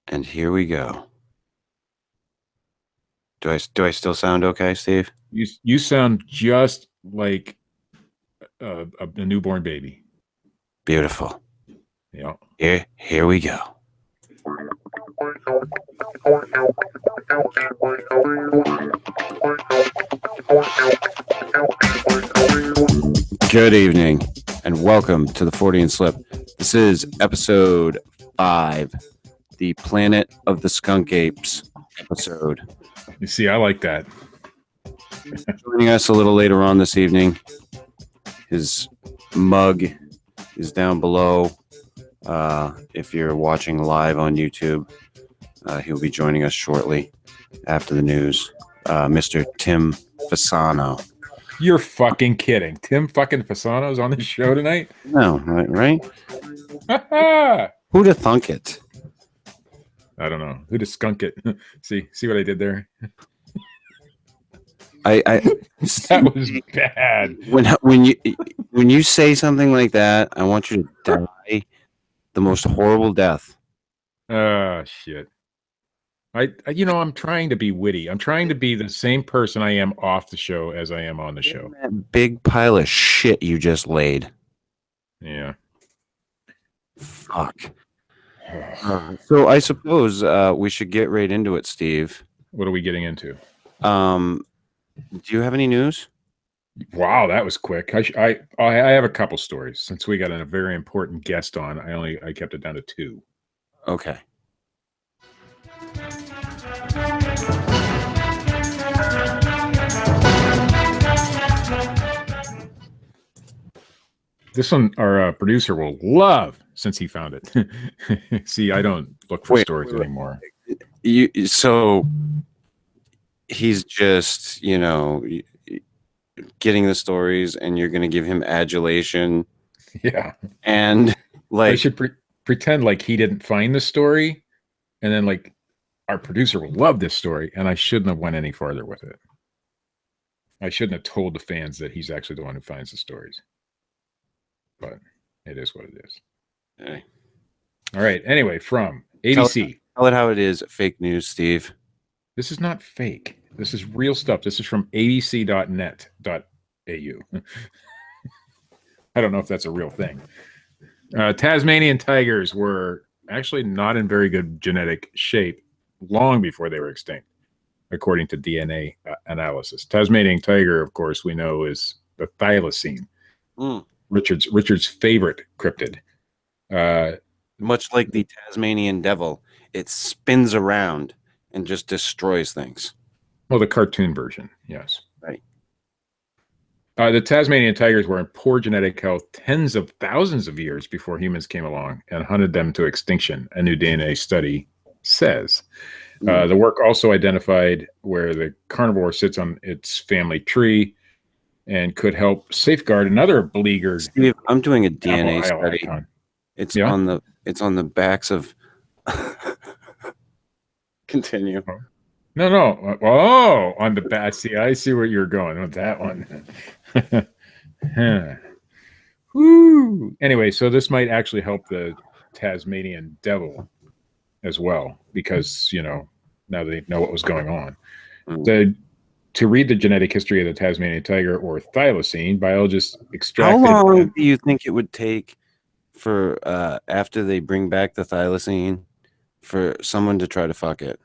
And here we go. Do I still sound okay, Steve? You sound just like a newborn baby. Beautiful. Yeah. Here we go. Good evening, and welcome to the Fortean Slip. This is episode 5, the Planet of the Skunk Apes episode. You see, I like that. Joining us a little later on this evening, his mug is down below. If you're watching live on YouTube, he'll be joining us shortly after the news. Mr. Tim Fasano. You're fucking kidding. Tim fucking Fasano's on the show tonight? No, right? I Who'd have thunk it? don't know. Who to skunk it? See what I did there? That was bad. When you say something like that, I want you to die the most horrible death. Oh shit. I'm trying to be witty. I'm trying to be the same person I am off the show as I am on the show. That big pile of shit you just laid. Yeah. Fuck. So I suppose we should get right into it, Steve. What are we getting into? Do you have any news? Wow, that was quick. I have a couple stories. Since we got a very important guest on, I kept it down to 2. Okay. This one, our producer will love since he found it. See, I don't look for stories anymore. So he's just, getting the stories, and you're going to give him adulation. Yeah. And I should pretend like he didn't find the story, and then like our producer will love this story, and I shouldn't have went any farther with it. I shouldn't have told the fans that he's actually the one who finds the stories. But it is what it is. Okay. All right. Anyway, from ABC. Tell it how it is. Fake news, Steve. This is not fake. This is real stuff. This is from abc.net.au. I don't know if that's a real thing. Tasmanian tigers were actually not in very good genetic shape long before they were extinct, according to DNA analysis. Tasmanian tiger, of course, we know is the thylacine. Richard's favorite cryptid. Much like the Tasmanian devil, it spins around and just destroys things. Well, the cartoon version, yes. Right. The Tasmanian tigers were in poor genetic health tens of thousands of years before humans came along and hunted them to extinction, a new DNA study says. The work also identified where the carnivore sits on its family tree and could help safeguard another beleaguered. Steve, I'm doing a DNA study. Icon. It's on the backs of. Continue. No. Oh, on the back. See, I see where you're going with that one. Woo. Anyway, so this might actually help the Tasmanian devil as well, because now they know what was going on. To read the genetic history of the Tasmanian tiger, or thylacine, biologists extracted. How long do you think it would take for after they bring back the thylacine for someone to try to fuck it?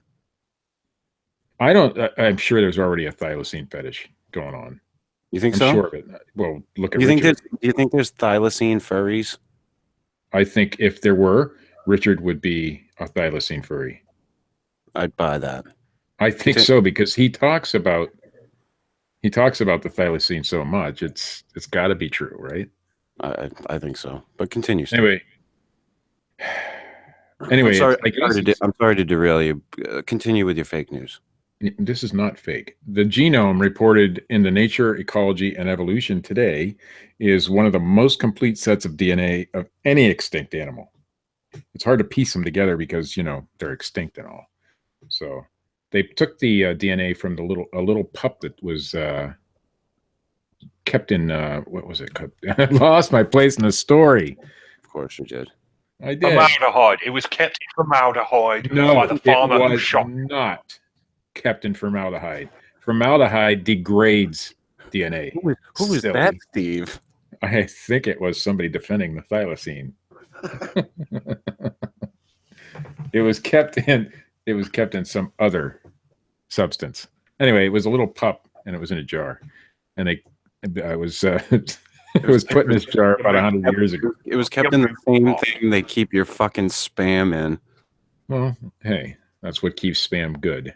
I'm sure there's already a thylacine fetish going on. You think I'm so? Sure of it. Well, look at. Do you think there's thylacine furries? I think if there were, Richard would be a thylacine furry. I'd buy that. I think so, because he talks about the thylacine so much. It's got to be true, right? I think so. But continue. Anyway, I'm sorry to derail you. Continue with your fake news. This is not fake. The genome reported in the Nature, Ecology, and Evolution today is one of the most complete sets of DNA of any extinct animal. It's hard to piece them together because they're extinct and all. So they took the DNA from a little pup that was kept in what was it? I lost my place in the story. Of course you did. I did. Formaldehyde. It was kept in formaldehyde No, by the farmer it who was shot. not kept in formaldehyde. Formaldehyde degrades DNA. Who was Silly. that, Steve? I think it was somebody defending the thylacine. It was kept in some other substance. Anyway, it was a little pup, and it was in a jar, and it was it was put in this jar about 100 years ago. It was kept in the same thing they keep your fucking spam in. Well, hey, that's what keeps spam good.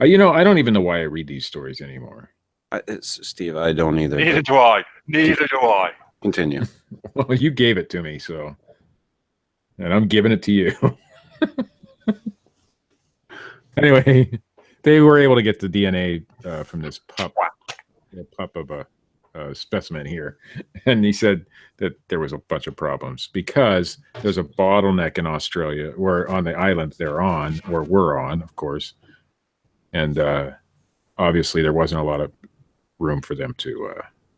I don't even know why I read these stories anymore. Steve, I don't either. Neither do I. Neither do I. Continue. Well, you gave it to me, so, and I'm giving it to you. Anyway, they were able to get the DNA from this pup of a specimen here, and he said that there was a bunch of problems because there's a bottleneck in Australia, or on the island they're on, or we're on, of course, and obviously there wasn't a lot of room for them to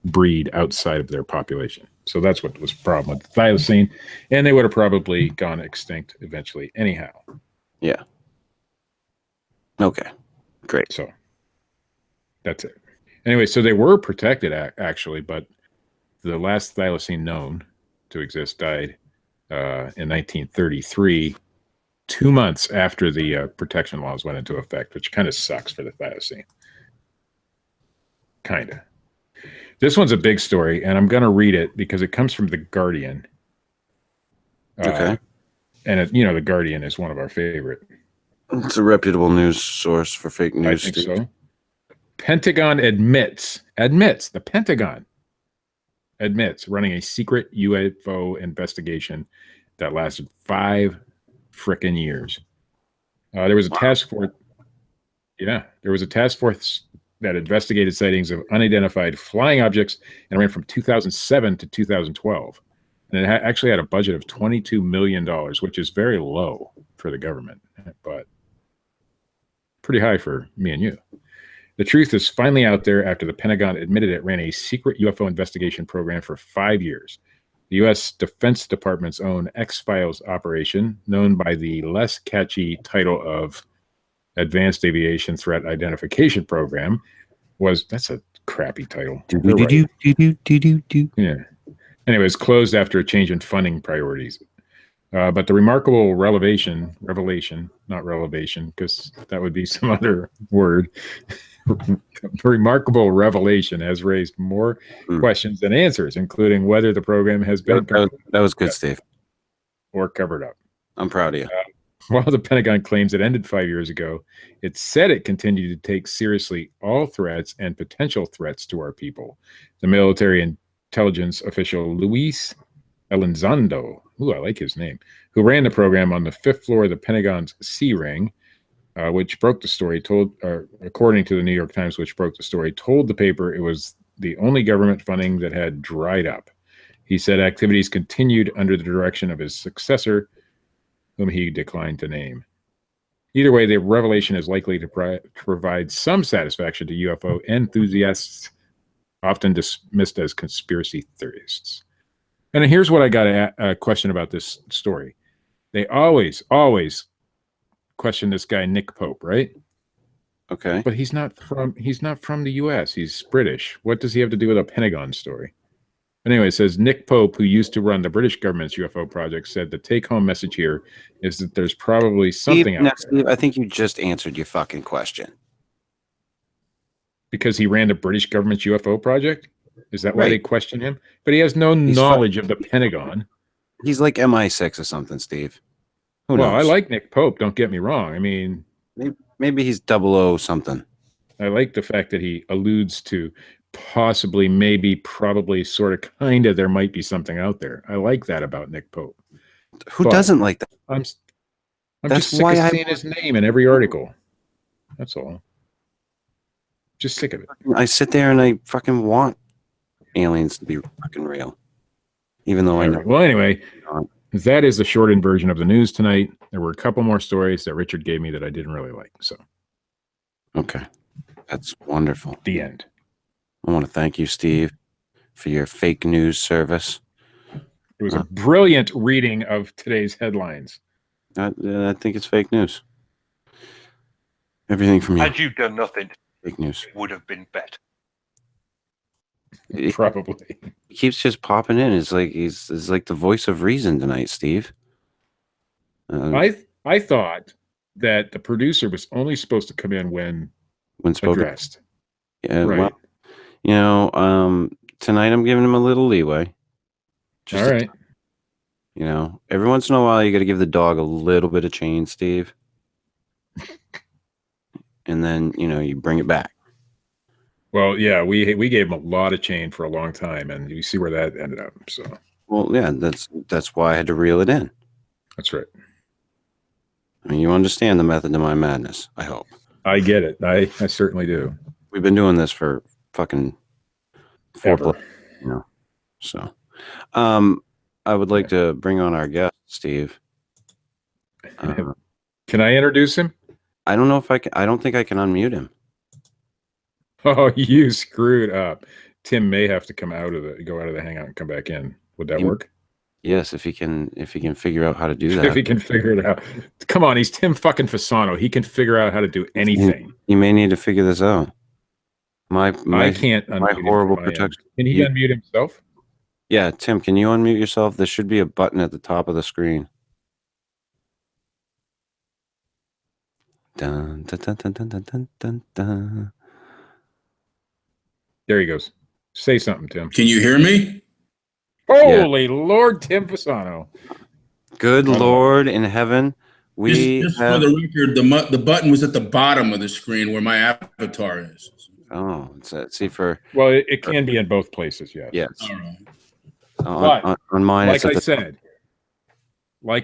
breed outside of their population. So that's what was the problem with the thylacine, and they would have probably gone extinct eventually anyhow. Yeah. Okay. Great. So that's it. Anyway, so they were protected actually, but the last thylacine known to exist died in 1933, 2 months after the protection laws went into effect, which kind of sucks for the thylacine. Kind of. This one's a big story, and I'm going to read it because it comes from The Guardian. Okay. And The Guardian is one of our favorite. It's a reputable news source for fake news. I think so. Pentagon the Pentagon admits running a secret UFO investigation that lasted 5 frickin' years. There was a task force. Yeah, there was a task force that investigated sightings of unidentified flying objects and ran from 2007 to 2012. And it actually had a budget of $22 million, which is very low for the government, but pretty high for me and you. The truth is finally out there after the Pentagon admitted it ran a secret UFO investigation program for 5 years. The U.S. Defense Department's own X-Files operation, known by the less catchy title of Advanced Aviation Threat Identification Program, that's a crappy title. Yeah. Anyways, closed after a change in funding priorities. But the remarkable revelation, not relevation, because that would be some other word. Remarkable revelation has raised more questions than answers, including whether the program has been that was good, Steve, or covered up. I'm proud of you. While the Pentagon claims it ended 5 years ago, it said it continued to take seriously all threats and potential threats to our people. The military intelligence official Luis Elizondo, I like his name, who ran the program on the 5th floor of the Pentagon's C Ring, which broke the story, according to the New York Times, which broke the story, told the paper it was the only government funding that had dried up. He said activities continued under the direction of his successor, whom he declined to name. Either way, the revelation is likely to provide some satisfaction to UFO enthusiasts, often dismissed as conspiracy theorists. And here's what I got a question about this story. They always question this guy Nick Pope, right? Okay. But he's not from the US. He's British. What does he have to do with a Pentagon story? Anyway, it says Nick Pope, who used to run the British government's UFO project, said the take-home message here is that there's probably something out there. Steve, I think you just answered your fucking question. Because he ran the British government's UFO project? Is that why they question him? But he has no knowledge of the Pentagon. He's like MI6 or something, Steve. Who knows? Well, I like Nick Pope, don't get me wrong. I mean, maybe he's 00 something. I like the fact that he alludes to possibly, maybe, probably, sort of, kind of, there might be something out there. I like that about Nick Pope. Who doesn't like that? I'm just sick of seeing his name in every article. That's all. Just sick of it. I sit there and I fucking want aliens to be fucking real. Even though I know. Well, anyway, that is the shortened version of the news tonight. There were a couple more stories that Richard gave me that I didn't really like. So, okay. That's wonderful. The end. I want to thank you, Steve, for your fake news service. It was a brilliant reading of today's headlines. I think it's fake news. Everything from you. Had you done nothing, Fake news. it would have been better. Probably. He keeps just popping in. It's like he's like the voice of reason tonight, Steve. I thought that the producer was only supposed to come in when spoken. addressed. Yeah, right. Well, tonight I'm giving him a little leeway. All right. Every once in a while you got to give the dog a little bit of chain, Steve. And then, you bring it back. Well, yeah, we gave him a lot of chain for a long time, and you see where that ended up. So, well, yeah, that's why I had to reel it in. That's right. I mean, you understand the method to my madness, I hope. I get it. I certainly do. We've been doing this for fucking Ever. So, I would like to bring on our guest, Steve. Can I introduce him? I don't know if I can. I don't think I can unmute him. Oh, you screwed up. Tim may have to go out of the hangout and come back in. Would that work? Yes, if he can figure out how to do that. If he can figure it out. Come on, he's Tim fucking Fasano. He can figure out how to do anything. He may need to figure this out. I can't unmute my horrible protection. Can he unmute himself? Yeah, Tim, can you unmute yourself? There should be a button at the top of the screen. Dun, dun, dun, dun, dun, dun, dun, dun. There he goes. Say something, Tim. Can you hear me? Holy Lord, Tim Fasano. Good Lord in heaven. Just for the record, the button was at the bottom of the screen where my avatar is. Oh, well, it can be in both places, yes. Yes. All right. On mine, like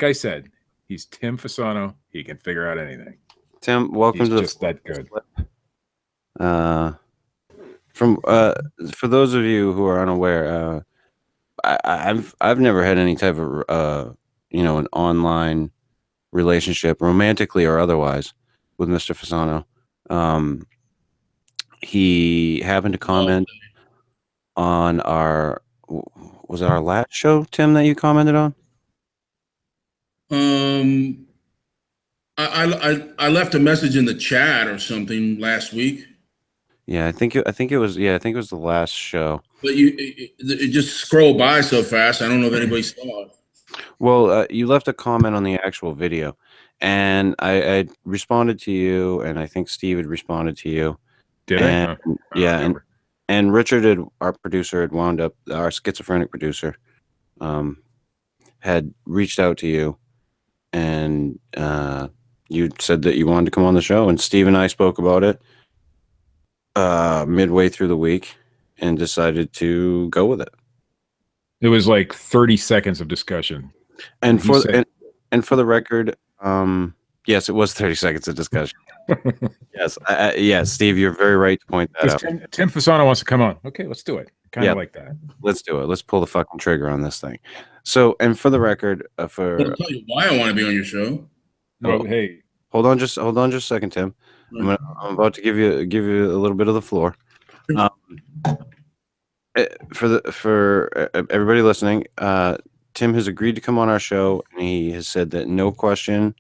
I said, he's Tim Fasano. He can figure out anything. Tim, welcome to just that good. For those of you who are unaware, I've never had any type of an online relationship, romantically or otherwise, with Mr. Fasano. He happened to comment on was it our last show, Tim, that you commented on? I left a message in the chat or something last week. Yeah, I think it was the last show. But it just scrolled by so fast. I don't know if anybody saw it. Well, you left a comment on the actual video, and I responded to you, and I think Steve had responded to you. Did I? Yeah, and Richard, our producer, had wound up, our schizophrenic producer, had reached out to you, and you said that you wanted to come on the show, and Steve and I spoke about it midway through the week and decided to go with it. It was like 30 seconds of discussion. And for the record, yes, it was 30 seconds of discussion. Yes, yes, Steve, you're very right to point that out. Tim Fasano wants to come on. Okay, let's do it. Kind of like that. Let's do it. Let's pull the fucking trigger on this thing. So, and for the record, I'll tell you why I want to be on your show. Well, hey, hold on just a second, Tim. I'm about to give you a little bit of the floor. For everybody listening, Tim has agreed to come on our show, and he has said that no question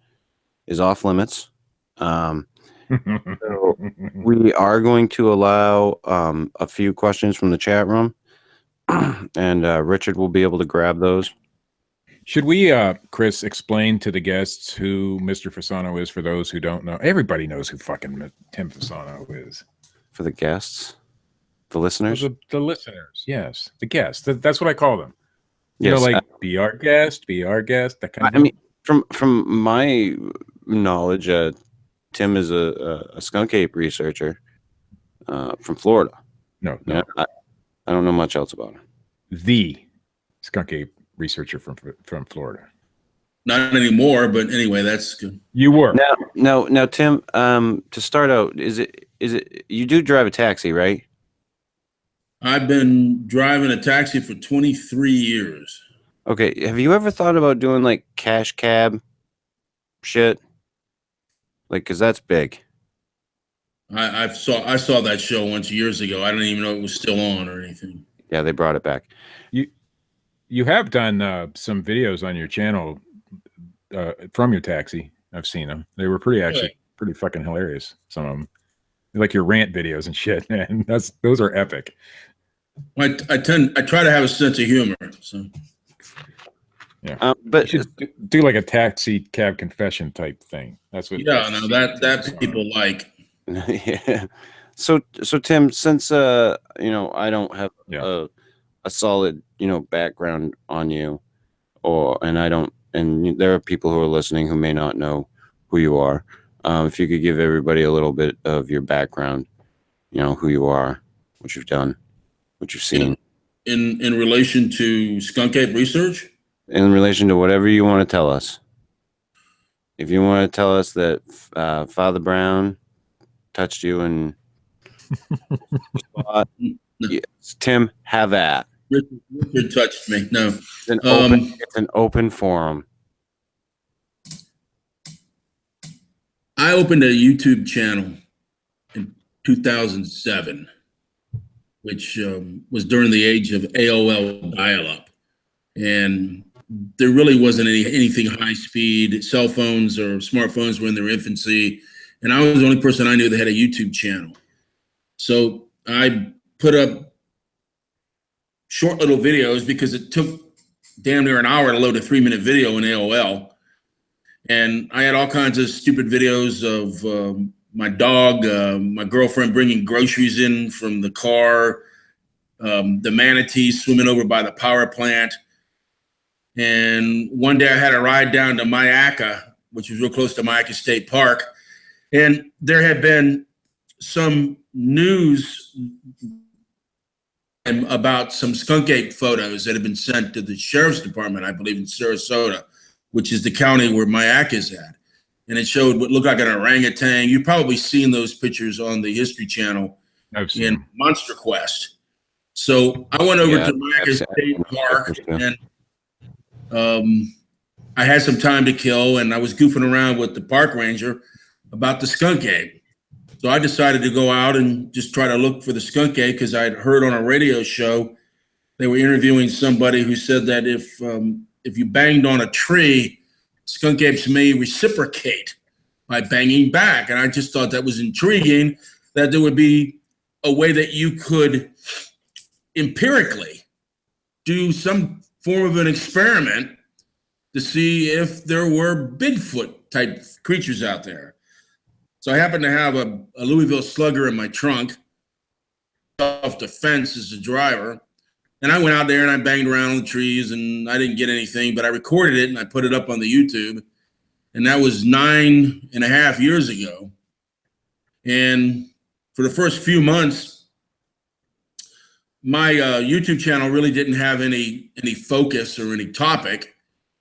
is off limits. So we are going to allow a few questions from the chat room, and Richard will be able to grab those. Should we, Chris, explain to the guests who Mr. Fasano is for those who don't know? Everybody knows who fucking Tim Fasano is. For the guests? The listeners? The listeners, yes. The guests. That's what I call them. Yes, be our guest, that kind of thing. I mean, from my knowledge, Tim is a skunk ape researcher from Florida. No. I don't know much else about him. The skunk ape researcher from Florida. Not anymore, but anyway, that's good. You were. Now, Tim, to start out, is it you do drive a taxi, right? I've been driving a taxi for 23 years. Okay. Have you ever thought about doing like cash cab shit? Like, because that's big. I saw that show once years ago. I didn't even know it was still on or anything. Yeah, they brought it back. You have done some videos on your channel from your taxi. I've seen them. They were pretty fucking hilarious. Some of them, like your rant videos and shit, man. Those are epic. I try to have a sense of humor. So yeah, but you should do like a taxi cab confession type thing. That's what. Yeah, no, that people like. Yeah. So Tim, since I don't have a solid background on you, and there are people who are listening who may not know who you are. If you could give everybody a little bit of your background, who you are, what you've done, what you've seen. In relation to Skunk Ape research? In relation to whatever you want to tell us. If you want to tell us that Father Brown touched you and yes, Tim, have at. Richard touched me. No. It's an open forum. I opened a YouTube channel in 2007, which was during the age of AOL dial-up. And there really wasn't anything high-speed. Cell phones or smartphones were in their infancy. And I was the only person I knew that had a YouTube channel. So I put up short little videos because it took damn near an hour to load a 3-minute video in AOL. And I had all kinds of stupid videos of my dog, my girlfriend bringing groceries in from the car, the manatees swimming over by the power plant. And one day I had a ride down to Myakka, which was real close to Myakka State Park. And there had been some news about some skunk ape photos that had been sent to the sheriff's department, I believe in Sarasota, which is the county where Myakka is at. And it showed what looked like an orangutan. You've probably seen those pictures on the History Channel in Monster Quest. So I went over to Myakka State Park and I had some time to kill and I was goofing around with the park ranger about the skunk ape. So I decided to go out and just try to look for the skunk ape because I'd heard on a radio show they were interviewing somebody who said that if you banged on a tree, skunk apes may reciprocate by banging back. And I just thought that was intriguing, that there would be a way that you could empirically do some form of an experiment to see if there were Bigfoot type creatures out there. So I happened to have a Louisville Slugger in my trunk, self-defense as a driver. And I went out there and I banged around on the trees and I didn't get anything, but I recorded it and I put it up on the YouTube. And that was 9.5 years ago. And for the first few months, my YouTube channel really didn't have any focus or any topic.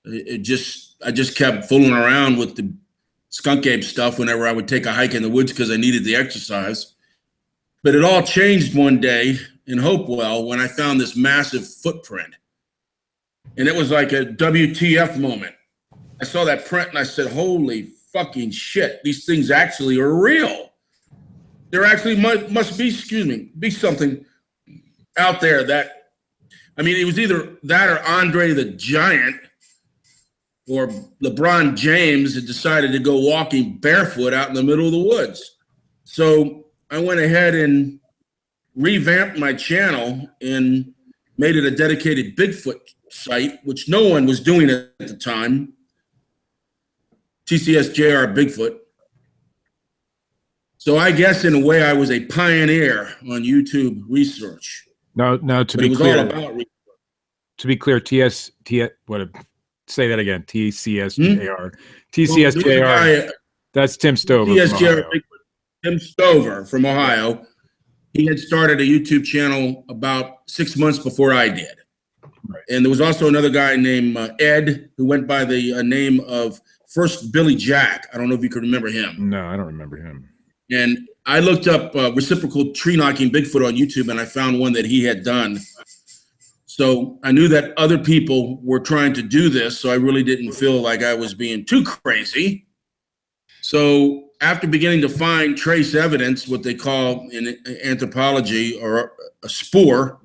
I just kept fooling around with the skunk ape stuff whenever I would take a hike in the woods because I needed the exercise. But it all changed one day in Hopewell when I found this massive footprint. And it was like a WTF moment. I saw that print and I said, holy fucking shit, these things actually are real. There actually must be, be something out there that, I mean, it was either that or Andre the Giant or LeBron James had decided to go walking barefoot out in the middle of the woods. So I went ahead and revamped my channel and made it a dedicated Bigfoot site, which no one was doing at the time. TCSJR Bigfoot. So I guess in a way I was a pioneer on YouTube research. No, to be clear, say that again. TCSJR. TCSJR. That's Tim Stover. TCSJR Bigfoot. Tim Stover from Ohio. He had started a YouTube channel about 6 months before I did. Right. And there was also another guy named Ed who went by the name of First Billy Jack. I don't know if you can remember him. No, I don't remember him. And I looked up reciprocal tree knocking Bigfoot on YouTube and I found one that he had done. So I knew that other people were trying to do this. So I really didn't feel like I was being too crazy. So after beginning to find trace evidence, what they call in anthropology or a spoor,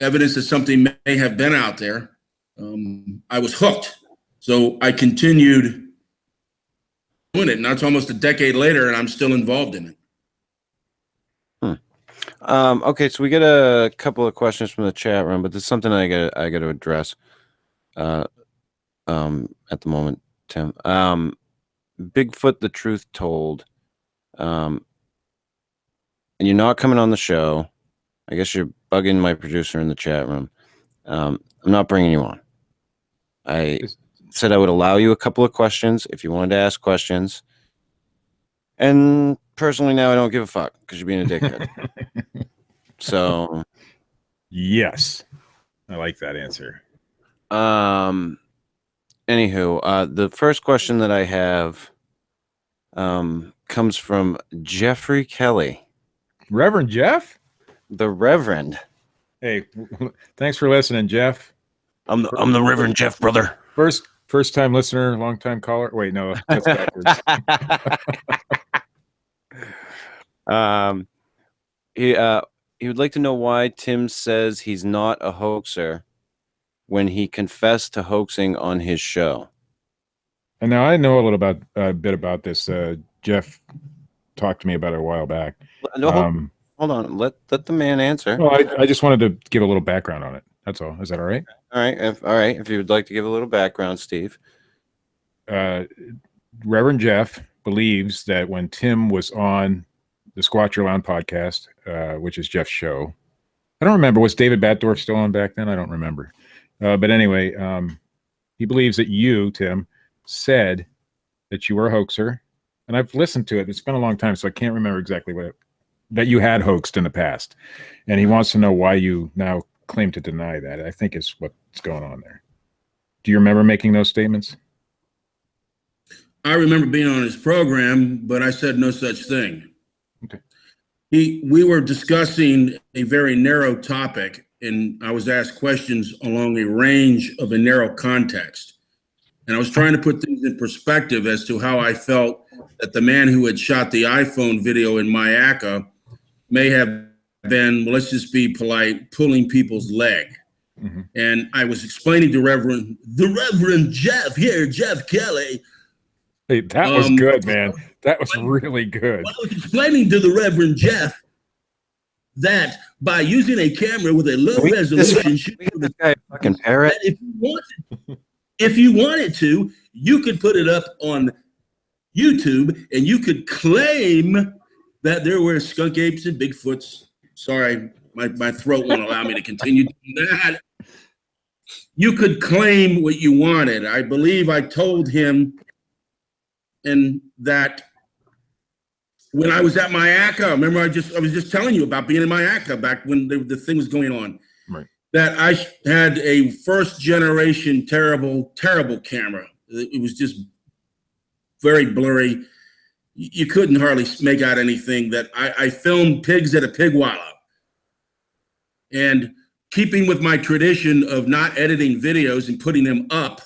evidence that something may have been out there, I was hooked. So I continued doing it. Now it's almost a decade later, and I'm still involved in it. Okay, so we get a couple of questions from the chat room, but there's something I got to address at the moment, Tim. Bigfoot, the Truth Told. And you're not coming on the show. I guess you're bugging my producer in the chat room. I'm not bringing you on. I said I would allow you a couple of questions if you wanted to ask questions. And personally, now I don't give a fuck because you're being a dickhead. So, yes, I like that answer. Anywho, the first question that I have comes from Jeffrey Kelly. Reverend Jeff? The Reverend. Hey, thanks for listening, Jeff. I'm the Reverend Jeff, brother. First time listener, long time caller. Wait, no, that's backwards. He would like to know why Tim says he's not a hoaxer when he confessed to hoaxing on his show. And now I know a bit about this. Jeff talked to me about it a while back. No, hold on. Let the man answer. Well, I just wanted to give a little background on it. That's all. Is that all right? All right. All right. If you would like to give a little background, Steve. Reverend Jeff believes that when Tim was on the Squat Your Lounge podcast, which is Jeff's show, I don't remember. Was David Batdorf still on back then? I don't remember. But anyway, he believes that you, Tim, said that you were a hoaxer. And I've listened to it. It's been a long time, so I can't remember exactly that you had hoaxed in the past. And he wants to know why you now claim to deny that. I think is what's going on there. Do you remember making those statements? I remember being on his program, but I said no such thing. Okay. We were discussing a very narrow topic, and I was asked questions along a range of a narrow context. And I was trying to put things in perspective as to how I felt that the man who had shot the iPhone video in Mayaca may have been, well, let's just be polite, pulling people's leg. Mm-hmm. And I was explaining to the Reverend Jeff here, Jeff Kelly. Hey, that was good, man. That was really good. I was explaining to the Reverend Jeff that by using a camera with a low resolution, this guy fucking parrot. If you wanted to, you could put it up on YouTube and you could claim that there were skunk apes and Bigfoots. Sorry, my throat won't allow me to continue doing that. You could claim what you wanted. I believe I told him and that when I was at Mayaca, remember I was just telling you about being in Mayaca back when the thing was going on. Right. That I had a first generation terrible camera. It was just very blurry. You couldn't hardly make out anything. That I filmed pigs at a pig wallow. And keeping with my tradition of not editing videos and putting them up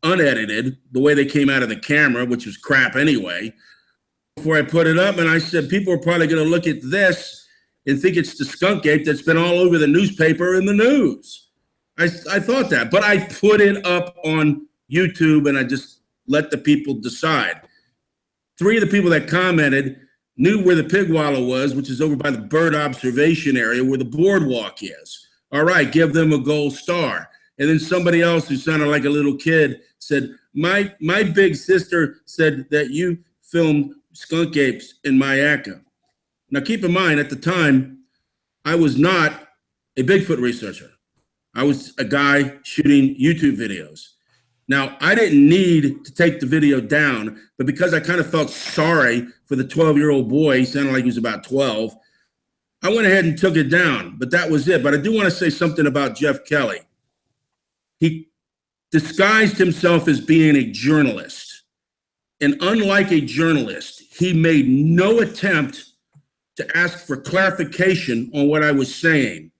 unedited, the way they came out of the camera, which was crap anyway, before I put it up, and I said, people are probably going to look at this and think it's the skunk ape that's been all over the newspaper and the news. I thought that, but I put it up on YouTube and I just let the people decide. 3 of the people that commented knew where the pig wallow was, which is over by the bird observation area where the boardwalk is. All right, give them a gold star. And then somebody else who sounded like a little kid said, my big sister said that you filmed skunk apes in Mayaca. Now, keep in mind, at the time, I was not a Bigfoot researcher. I was a guy shooting YouTube videos. Now, I didn't need to take the video down, but because I kind of felt sorry for the 12-year-old boy, he sounded like he was about 12, I went ahead and took it down, but that was it. But I do want to say something about Jeff Kelly. He disguised himself as being a journalist. And unlike a journalist, he made no attempt to ask for clarification on what I was saying.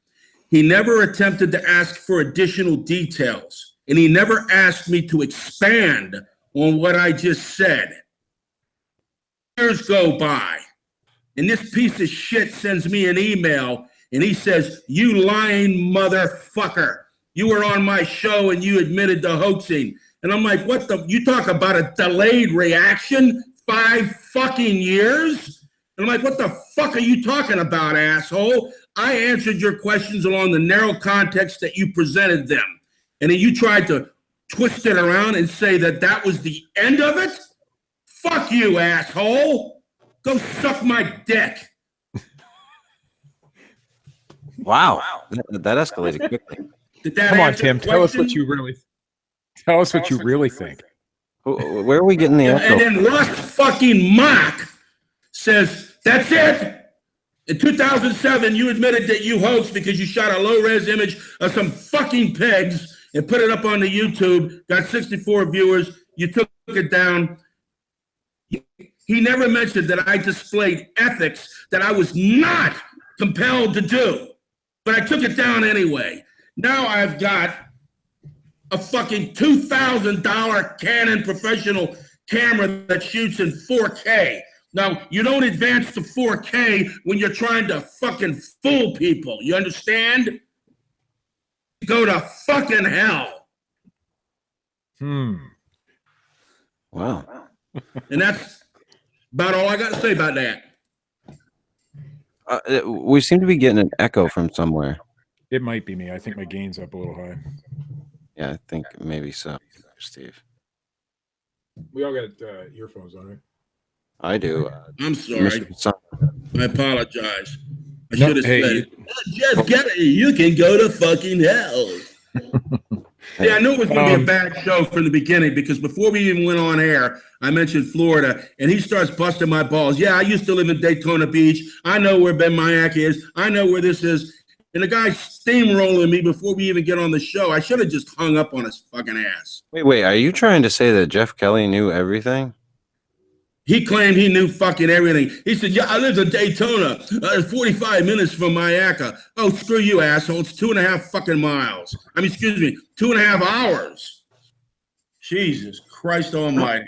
He never attempted to ask for additional details, and he never asked me to expand on what I just said. Years go by, and this piece of shit sends me an email and he says, "You lying motherfucker. You were on my show and you admitted to hoaxing." And I'm like, what the? You talk about a delayed reaction? 5 fucking years? And I'm like, what the fuck are you talking about, asshole? I answered your questions along the narrow context that you presented them. And then you tried to twist it around and say that that was the end of it? Fuck you, asshole. Go suck my dick. Wow. That escalated quickly. Did that Come on, answer Tim. the Tell us what question? you really. Tell us what you really think. Where are we getting the And echo? then Russ fucking Mock says, that's it. In 2007, you admitted that you hoaxed because you shot a low-res image of some fucking pigs and put it up on the YouTube, got 64 viewers. You took it down. He never mentioned that I displayed ethics that I was not compelled to do, but I took it down anyway. Now I've got a fucking $2,000 Canon professional camera that shoots in 4K. Now, you don't advance to 4K when you're trying to fucking fool people. You understand? Go to fucking hell. Wow. And that's about all I got to say about that. We seem to be getting an echo from somewhere. It might be me. I think my gain's up a little high. Yeah, I think maybe so, Steve. We all got earphones on, right? I do. I'm sorry. I apologize. I No, should have hey, said, Jeff Kelly, you can go to fucking hell. Yeah, I knew it was going to be a bad show from the beginning because before we even went on air, I mentioned Florida, and he starts busting my balls. Yeah, I used to live in Daytona Beach. I know where Ben Mayak is. I know where this is. And the guy's steamrolling me before we even get on the show. I should have just hung up on his fucking ass. Wait. Are you trying to say that Jeff Kelly knew everything? He claimed he knew fucking everything. He said, yeah, I lived in Daytona, 45 minutes from Mayaca. Oh, screw you, asshole. It's 2.5 fucking miles. I mean, excuse me, 2.5 hours. Jesus Christ almighty.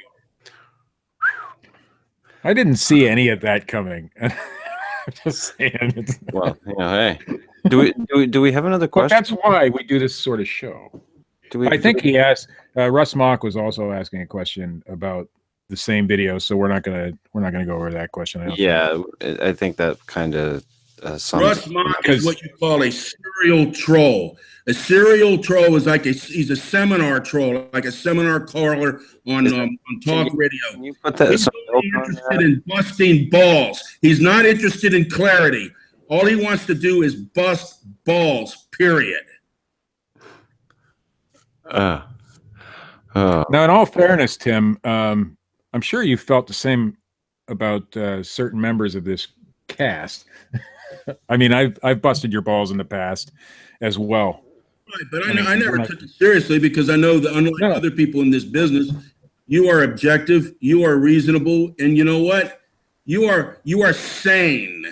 I didn't see any of that coming. I'm just saying. Well, hey. Do we have another Well, question? that's why we do this sort of show. I think he asked. Russ Mock was also asking a question about the same video, so we're not gonna go over that question. I think that kind of Russ Mock is what you call a serial troll. A serial troll is like he's a seminar troll, like a seminar caller on talk radio. Can you put that? He's only interested in busting balls. He's not interested in clarity. All he wants to do is bust balls. Period. Now, in all fairness, Tim, I'm sure you felt the same about certain members of this cast. I mean, I've busted your balls in the past as well. Right, but I never took it seriously because I know that unlike other people in this business, you are objective, you are reasonable, and you know what? You are sane.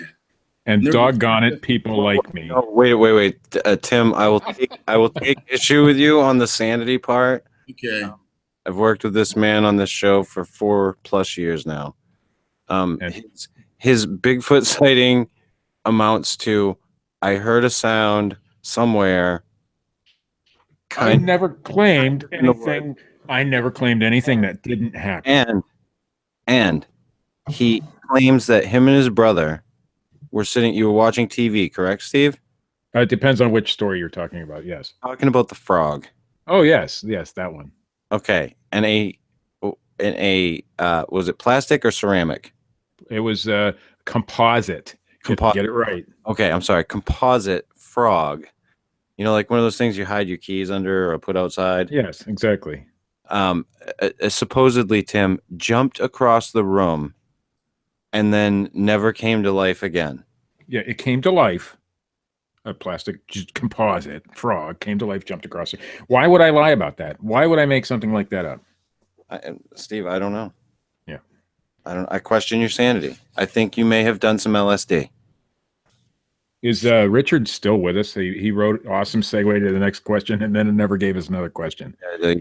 And doggone it, people like me. No, wait, Tim. I will take issue with you on the sanity part. Okay. I've worked with this man on this show for 4+ years now. His Bigfoot sighting amounts to I heard a sound somewhere. I never claimed anything. I never claimed anything that didn't happen. And he claims that him and his brother were sitting. You were watching TV, correct, Steve? It depends on which story you're talking about. Yes. Talking about the frog. Oh yes, that one. Okay, and was it plastic or ceramic? It was composite. Get it right. Okay, I'm sorry. Composite frog. You know, like one of those things you hide your keys under or put outside. Yes, exactly. Supposedly, Tim jumped across the room and then never came to life again. Yeah, it came to life. A plastic composite frog came to life, jumped across it. Why would I lie about that? Why would I make something like that up? Steve, I don't know. Yeah. I question your sanity. I think you may have done some LSD. Is Richard still with us? He wrote awesome segue to the next question, and then it never gave us another question. I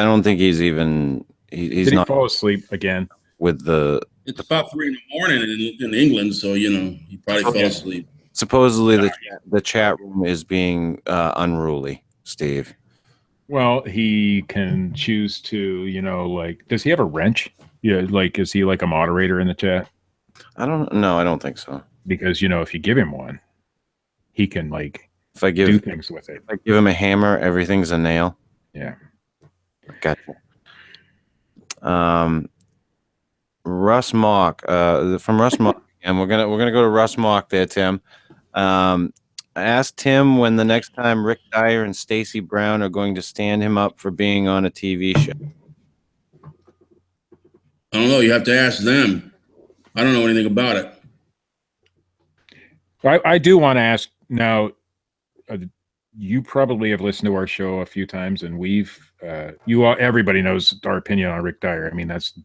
don't think he's even. He's Did not he fall asleep again? with the. It's about 3 in the morning in England, so he probably fell asleep. Supposedly the chat room is being unruly, Steve. Well, he can choose to, like, does he have a wrench? Yeah, like, is he like a moderator in the chat? I don't think so. Because, if you give him one, he can, like, If I do things with it. if I give him a hammer, everything's a nail. Yeah. Gotcha. Russ Mock, from Russ Mock, and we're gonna go to Russ Mock there, Tim. I asked Tim when the next time Rick Dyer and Stacey Brown are going to stand him up for being on a TV show. I don't know. You have to ask them. I don't know anything about it. I do want to ask now. You probably have listened to our show a few times, and everybody knows our opinion on Rick Dyer. I mean, that's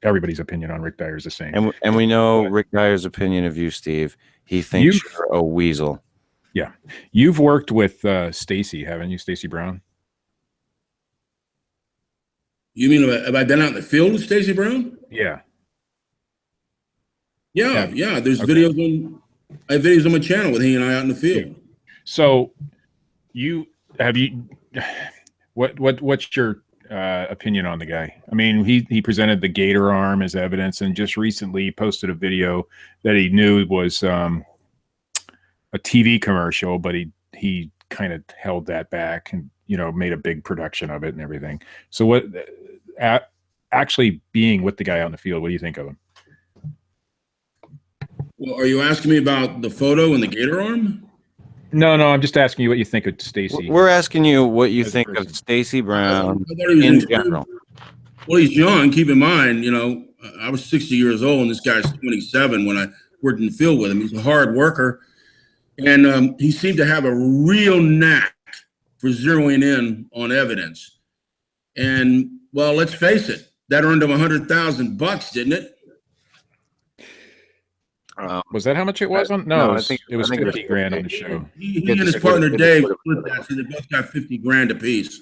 everybody's opinion on Rick Dyer is the same. And we know Rick Dyer's opinion of you, Steve. He thinks you're a weasel. Yeah, you've worked with Stacey, haven't you, Stacey Brown? You mean have I been out in the field with Stacey Brown? Yeah. Yeah. There's videos on. I have videos on my channel with he and I out in the field. So, what's your opinion on the guy? I mean, he presented the gator arm as evidence, and just recently posted a video that he knew was a TV commercial, but he kind of held that back and made a big production of it and everything. So, what actually being with the guy out in the field, what do you think of him? Well, are you asking me about the photo and the gator arm? No, I'm just asking you what you think of Stacey. We're asking you what you think of Stacey Brown in general. Well, he's young. Keep in mind, I was 60 years old, and this guy's 27 when I worked in the field with him. He's a hard worker, and he seemed to have a real knack for zeroing in on evidence. And, well, let's face it, that earned him $100,000, didn't it? Was that how much it was on? No, I think it was 50 grand on the show. He and his partner Dave split that, so they both got 50 grand apiece.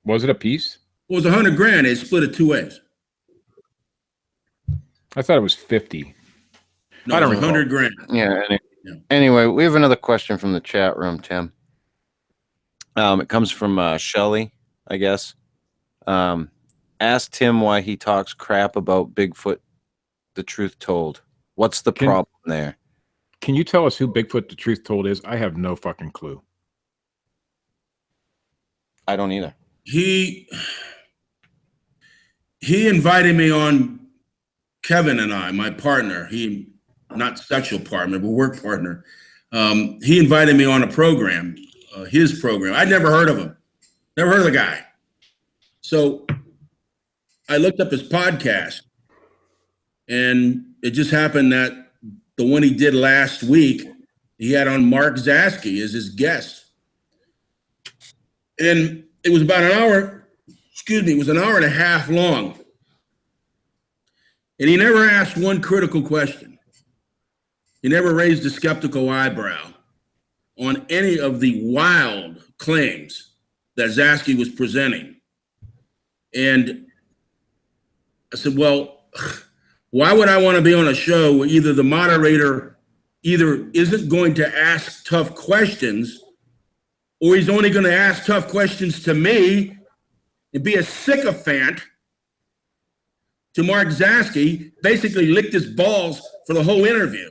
Was it a piece? It was 100 grand. They split it 2 ways. I thought it was 50. No, I don't know. 100 grand. Yeah. Anyway, we have another question from the chat room, Tim. It comes from Shelly, I guess. Ask Tim why he talks crap about Bigfoot, the truth told. What's the problem there? Can you tell us who Bigfoot the Truth Told is? I have no fucking clue. I don't either. He invited me on, Kevin and I, my partner, not sexual partner, but work partner. He invited me on a program, his program. I'd never heard of him. Never heard of the guy. So I looked up his podcast, and it just happened that the one he did last week, he had on Mark Zasky as his guest. And it was about an hour, it was an hour and a half long. And he never asked one critical question. He never raised a skeptical eyebrow on any of the wild claims that Zasky was presenting. And I said, well, why would I want to be on a show where either the moderator isn't going to ask tough questions, or he's only going to ask tough questions to me and be a sycophant to Mark Zasky, basically licked his balls for the whole interview.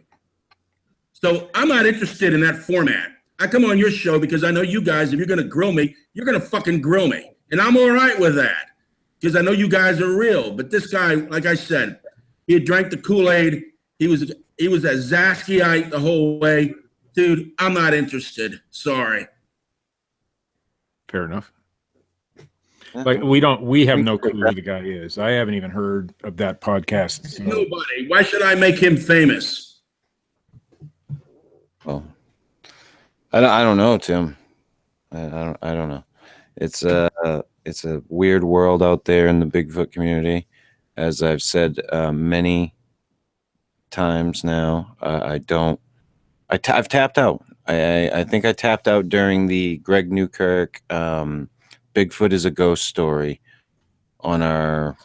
So I'm not interested in that format. I come on your show because I know you guys, if you're going to grill me, you're going to fucking grill me. And I'm all right with that because I know you guys are real. But this guy, like I said, he had drank the Kool-Aid. He was a Zaskyite the whole way. Dude, I'm not interested. Sorry. Fair enough. Like we have no clue who the guy is. I haven't even heard of that podcast. So. Nobody. Why should I make him famous? Well, I don't know, Tim. I don't know. It's a weird world out there in the Bigfoot community. As I've said many times now, I've tapped out. I think I tapped out during the Greg Newkirk Bigfoot is a Ghost story on our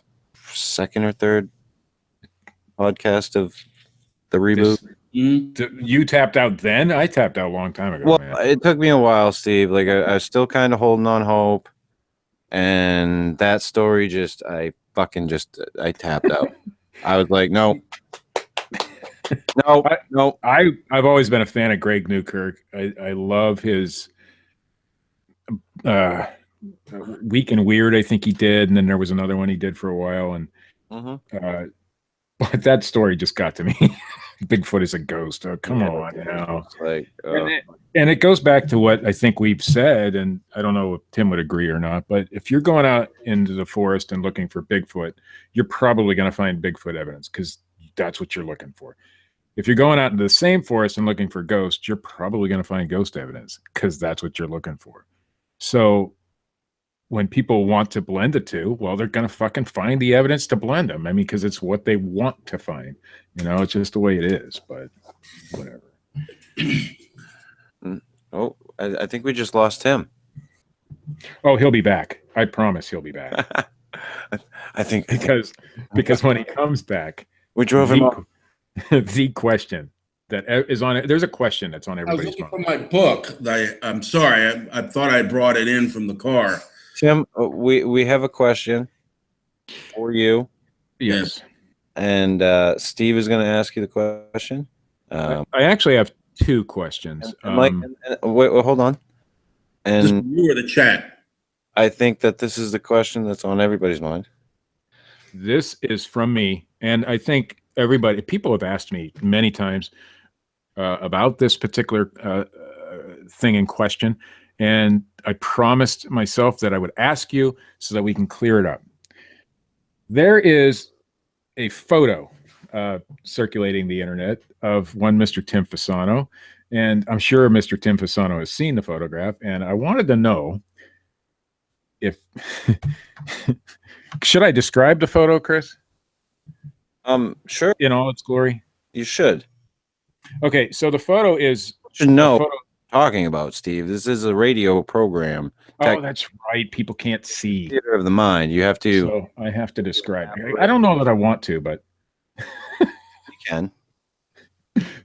second or third podcast of the reboot. You tapped out then? I tapped out a long time ago, Well, man. it took me a while, Steve. Like I was still kind of holding on hope, and that story I tapped out. I was like, no, no. I've always been a fan of Greg Newkirk. I love his Weak and Weird, I think he did, and then there was another one he did for a while, and but that story just got to me. Bigfoot is a ghost. Oh, come on now. Like, and it goes back to what I think we've said, and I don't know if Tim would agree or not, but if you're going out into the forest and looking for Bigfoot, you're probably going to find Bigfoot evidence because that's what you're looking for. If you're going out into the same forest and looking for ghosts, you're probably going to find ghost evidence because that's what you're looking for. So when people want to blend the two, well, they're going to fucking find the evidence to blend them. I mean, because it's what they want to find. You know, it's just the way it is, but whatever. Oh, I think we just lost Tim. Oh, he'll be back. I promise he'll be back. I think because when he comes back, we drove him up. The question that is on it. There's a question that's on everybody's I was looking for my book. I'm sorry. I thought I brought it in from the car. Tim, we have a question for you. Yes. And Steve is going to ask you the question. I actually have two questions. Mike, wait, hold on. And you were the chat. I think that this is the question that's on everybody's mind. This is from me, and I think people have asked me many times about this particular thing in question, and I promised myself that I would ask you so that we can clear it up. There is a photo circulating the internet of one Mr. Tim Fasano, and I'm sure Mr. Tim Fasano has seen the photograph, and I wanted to know if should I describe the photo, Chris? Sure. In all its glory? You should. Okay, so the photo is talking about, Steve. This is a radio program. Oh, that's right. People can't see. Theater of the mind. You have to. So I have to describe it. I don't know that I want to, but you can.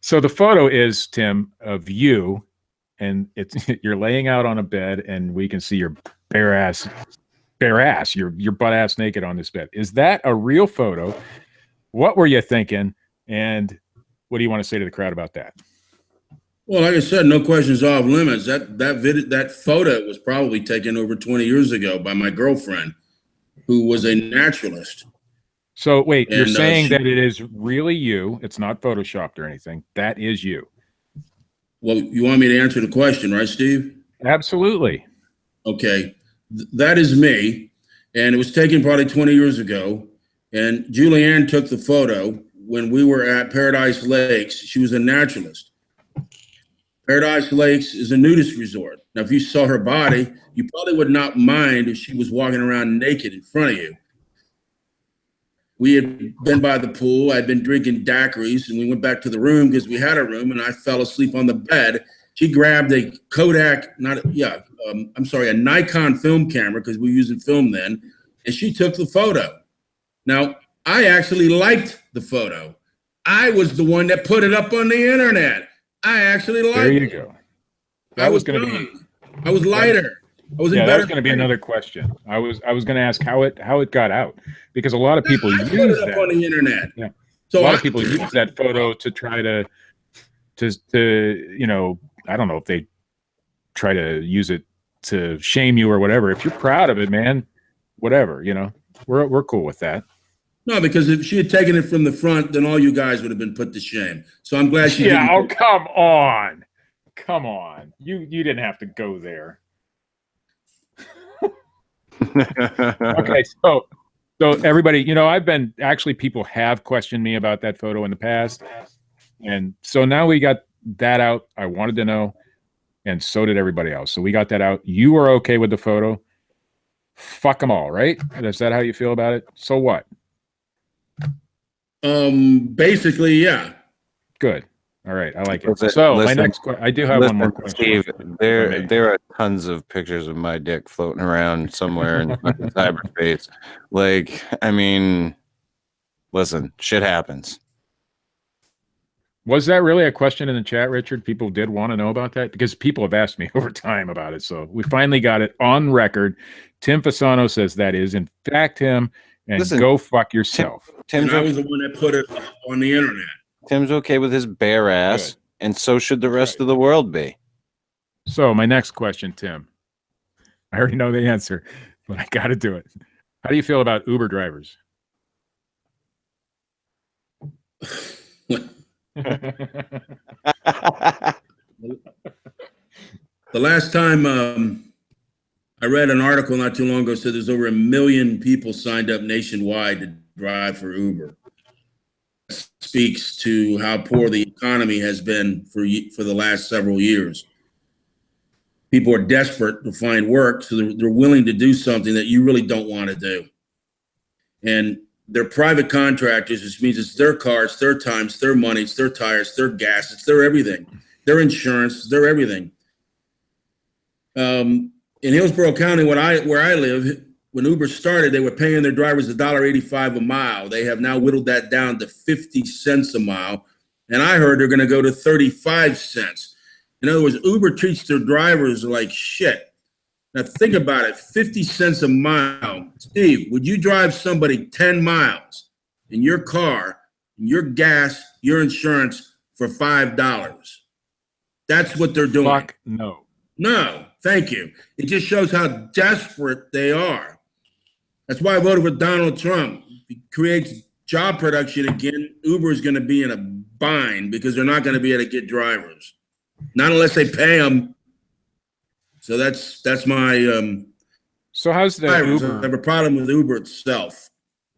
So the photo is, Tim, of you, and you're laying out on a bed, and we can see your bare ass, your butt ass naked on this bed. Is that a real photo? What were you thinking? And what do you want to say to the crowd about that? Well, like I said, no questions off limits. That photo was probably taken over 20 years ago by my girlfriend, who was a naturalist. So wait, you're saying that it is really you? It's not photoshopped or anything. That is you. Well, you want me to answer the question, right, Steve? Absolutely. Okay, that is me, and it was taken probably 20 years ago. And Julianne took the photo when we were at Paradise Lakes. She was a naturalist. Paradise Lakes is a nudist resort. Now, if you saw her body, you probably would not mind if she was walking around naked in front of you. We had been by the pool. I'd been drinking daiquiris, and we went back to the room because we had a room, and I fell asleep on the bed. She grabbed a a Nikon film camera because we were using film then, and she took the photo. Now, I actually liked the photo. I was the one that put it up on the internet. I actually liked it. There you go. I was lighter. I was in better. That was going to be another question. I was going to ask how it got out, because a lot of people use that on the internet. Yeah, so a lot of people use that photo to try to I don't know if they try to use it to shame you or whatever. If you're proud of it, man, whatever, we're cool with that. No, because if she had taken it from the front, then all you guys would have been put to shame. So I'm glad she didn't. Oh, come on. You didn't have to go there. Okay, so everybody, people have questioned me about that photo in the past, and so now we got that out. I wanted to know, and so did everybody else. So we got that out. You are okay with the photo? Fuck them all, right? Is that how you feel about it? So what? Basically, yeah. Good. All right, I like it. So my next question, I do have one more question. Steve, there are tons of pictures of my dick floating around somewhere in cyberspace. Like, I mean, listen, shit happens. Was that really a question in the chat, Richard? People did want to know about that because people have asked me over time about it. So we finally got it on record. Tim Fasano says that is in fact him, and Listen, go fuck yourself. Tim's I was the one that put it up on the internet. Tim's okay with his bare ass, Good. and so should the That's rest right. of the world be. So my next question, Tim. I already know the answer, but I got to do it. How do you feel about Uber drivers? The last time I read an article not too long ago said there's over 1 million people signed up nationwide to drive for Uber. That speaks to how poor the economy has been for the last several years. People are desperate to find work, so they're willing to do something that you really don't want to do. And they're private contractors, which means it's their car, it's their time, it's their money, it's their tires, it's their gas, it's their everything, their insurance, it's their everything. In Hillsborough County, where I live, when Uber started, they were paying their drivers $1.85 a mile. They have now whittled that down to 50 cents a mile. And I heard they're going to go to 35 cents. In other words, Uber treats their drivers like shit. Now think about it, 50 cents a mile. Steve, would you drive somebody 10 miles in your car, your gas, your insurance for $5? That's what they're doing. Fuck no. No, thank you. It just shows how desperate they are. That's why I voted for Donald Trump. If he creates job production again, Uber is going to be in a bind because they're not going to be able to get drivers. Not unless they pay them. So that's my So how's the drivers. I Uber? have a problem with Uber itself.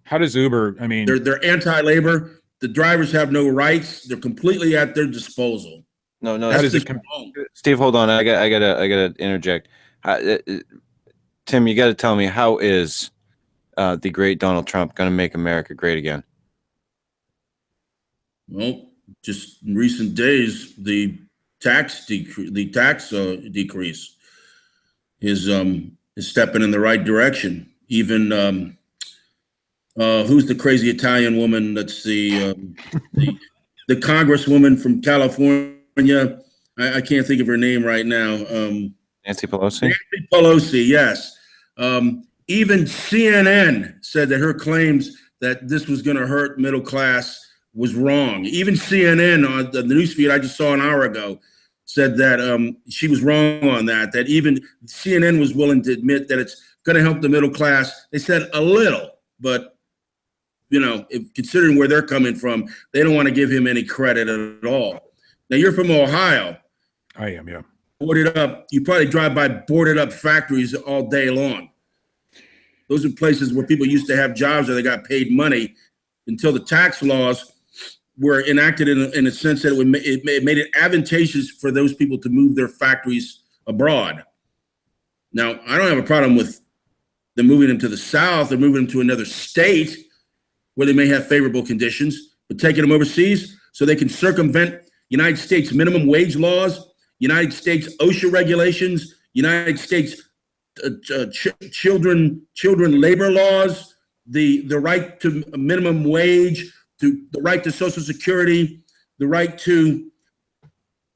How does Uber? I mean, They're anti-labor. The drivers have no rights. They're completely at their disposal. No, How That's does it just wrong. Steve, hold on. I gotta interject. Tim, you got to tell me, how is the great Donald Trump going to make America great again? Well, just in recent days, the tax decrease is stepping in the right direction. Even who's the crazy Italian woman? That's the congresswoman from California. I can't think of her name right now. Nancy Pelosi? Nancy Pelosi, yes. Even CNN said that her claims that this was going to hurt middle class was wrong. Even CNN on the newsfeed I just saw an hour ago said that she was wrong on that, that even CNN was willing to admit that it's going to help the middle class. They said a little, but considering where they're coming from, they don't want to give him any credit at all. Now, you're from Ohio. I am, yeah. Boarded up, you probably drive by boarded up factories all day long. Those are places where people used to have jobs or they got paid money until the tax laws were enacted in a sense that it made it advantageous for those people to move their factories abroad. Now, I don't have a problem with them moving them to the South or moving them to another state where they may have favorable conditions, but taking them overseas so they can circumvent United States minimum wage laws, United States OSHA regulations, United States children labor laws, the right to a minimum wage, to the right to Social Security, the right to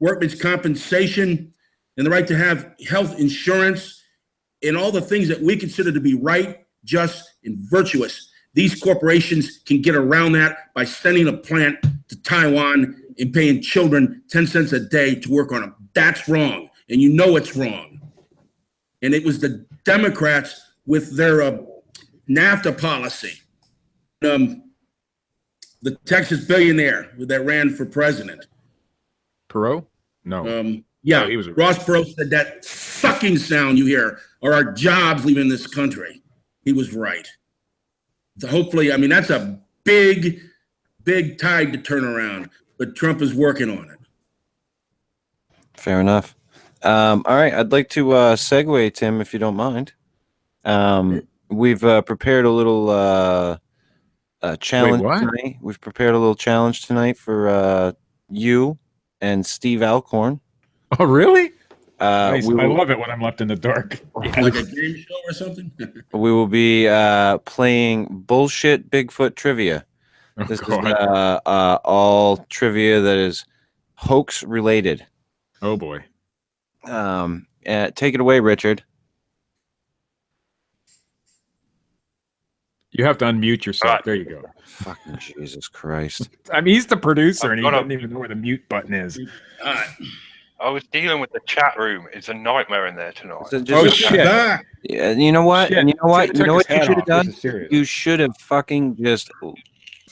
workman's compensation, and the right to have health insurance, and all the things that we consider to be right, just, and virtuous. These corporations can get around that by sending a plant to Taiwan and paying children 10 cents a day to work on them. That's wrong, and you know it's wrong. And it was the Democrats with their NAFTA policy. The Texas billionaire that ran for president. Perot? No. Yeah, Oh, he was Ross Perot said that sucking sound you hear are our jobs leaving this country. He was right. So hopefully, I mean, that's a big tide to turn around, but Trump is working on it. Fair enough. All right, I'd like to segue, Tim, if you don't mind. We've prepared a little challenge tonight. We've prepared a little challenge tonight for you and Steve Alcorn. Oh, really? Nice. I love it when I'm left in the dark. Like a game show or something? We will be playing bullshit Bigfoot trivia. Oh, This is God. all trivia that is hoax related. Oh boy. Take it away, Richard. You have to unmute yourself. Right. There you go. Fucking Jesus Christ. I mean, he's the producer, I'm and he gonna- doesn't even know where the mute button is. All right. I was dealing with the chat room. It's a nightmare in there tonight. So Oh, just, shit. Back. yeah, you know what? Shit. And you know what? Tim You know took what his you hat should have off. done? This is serious. You should have fucking just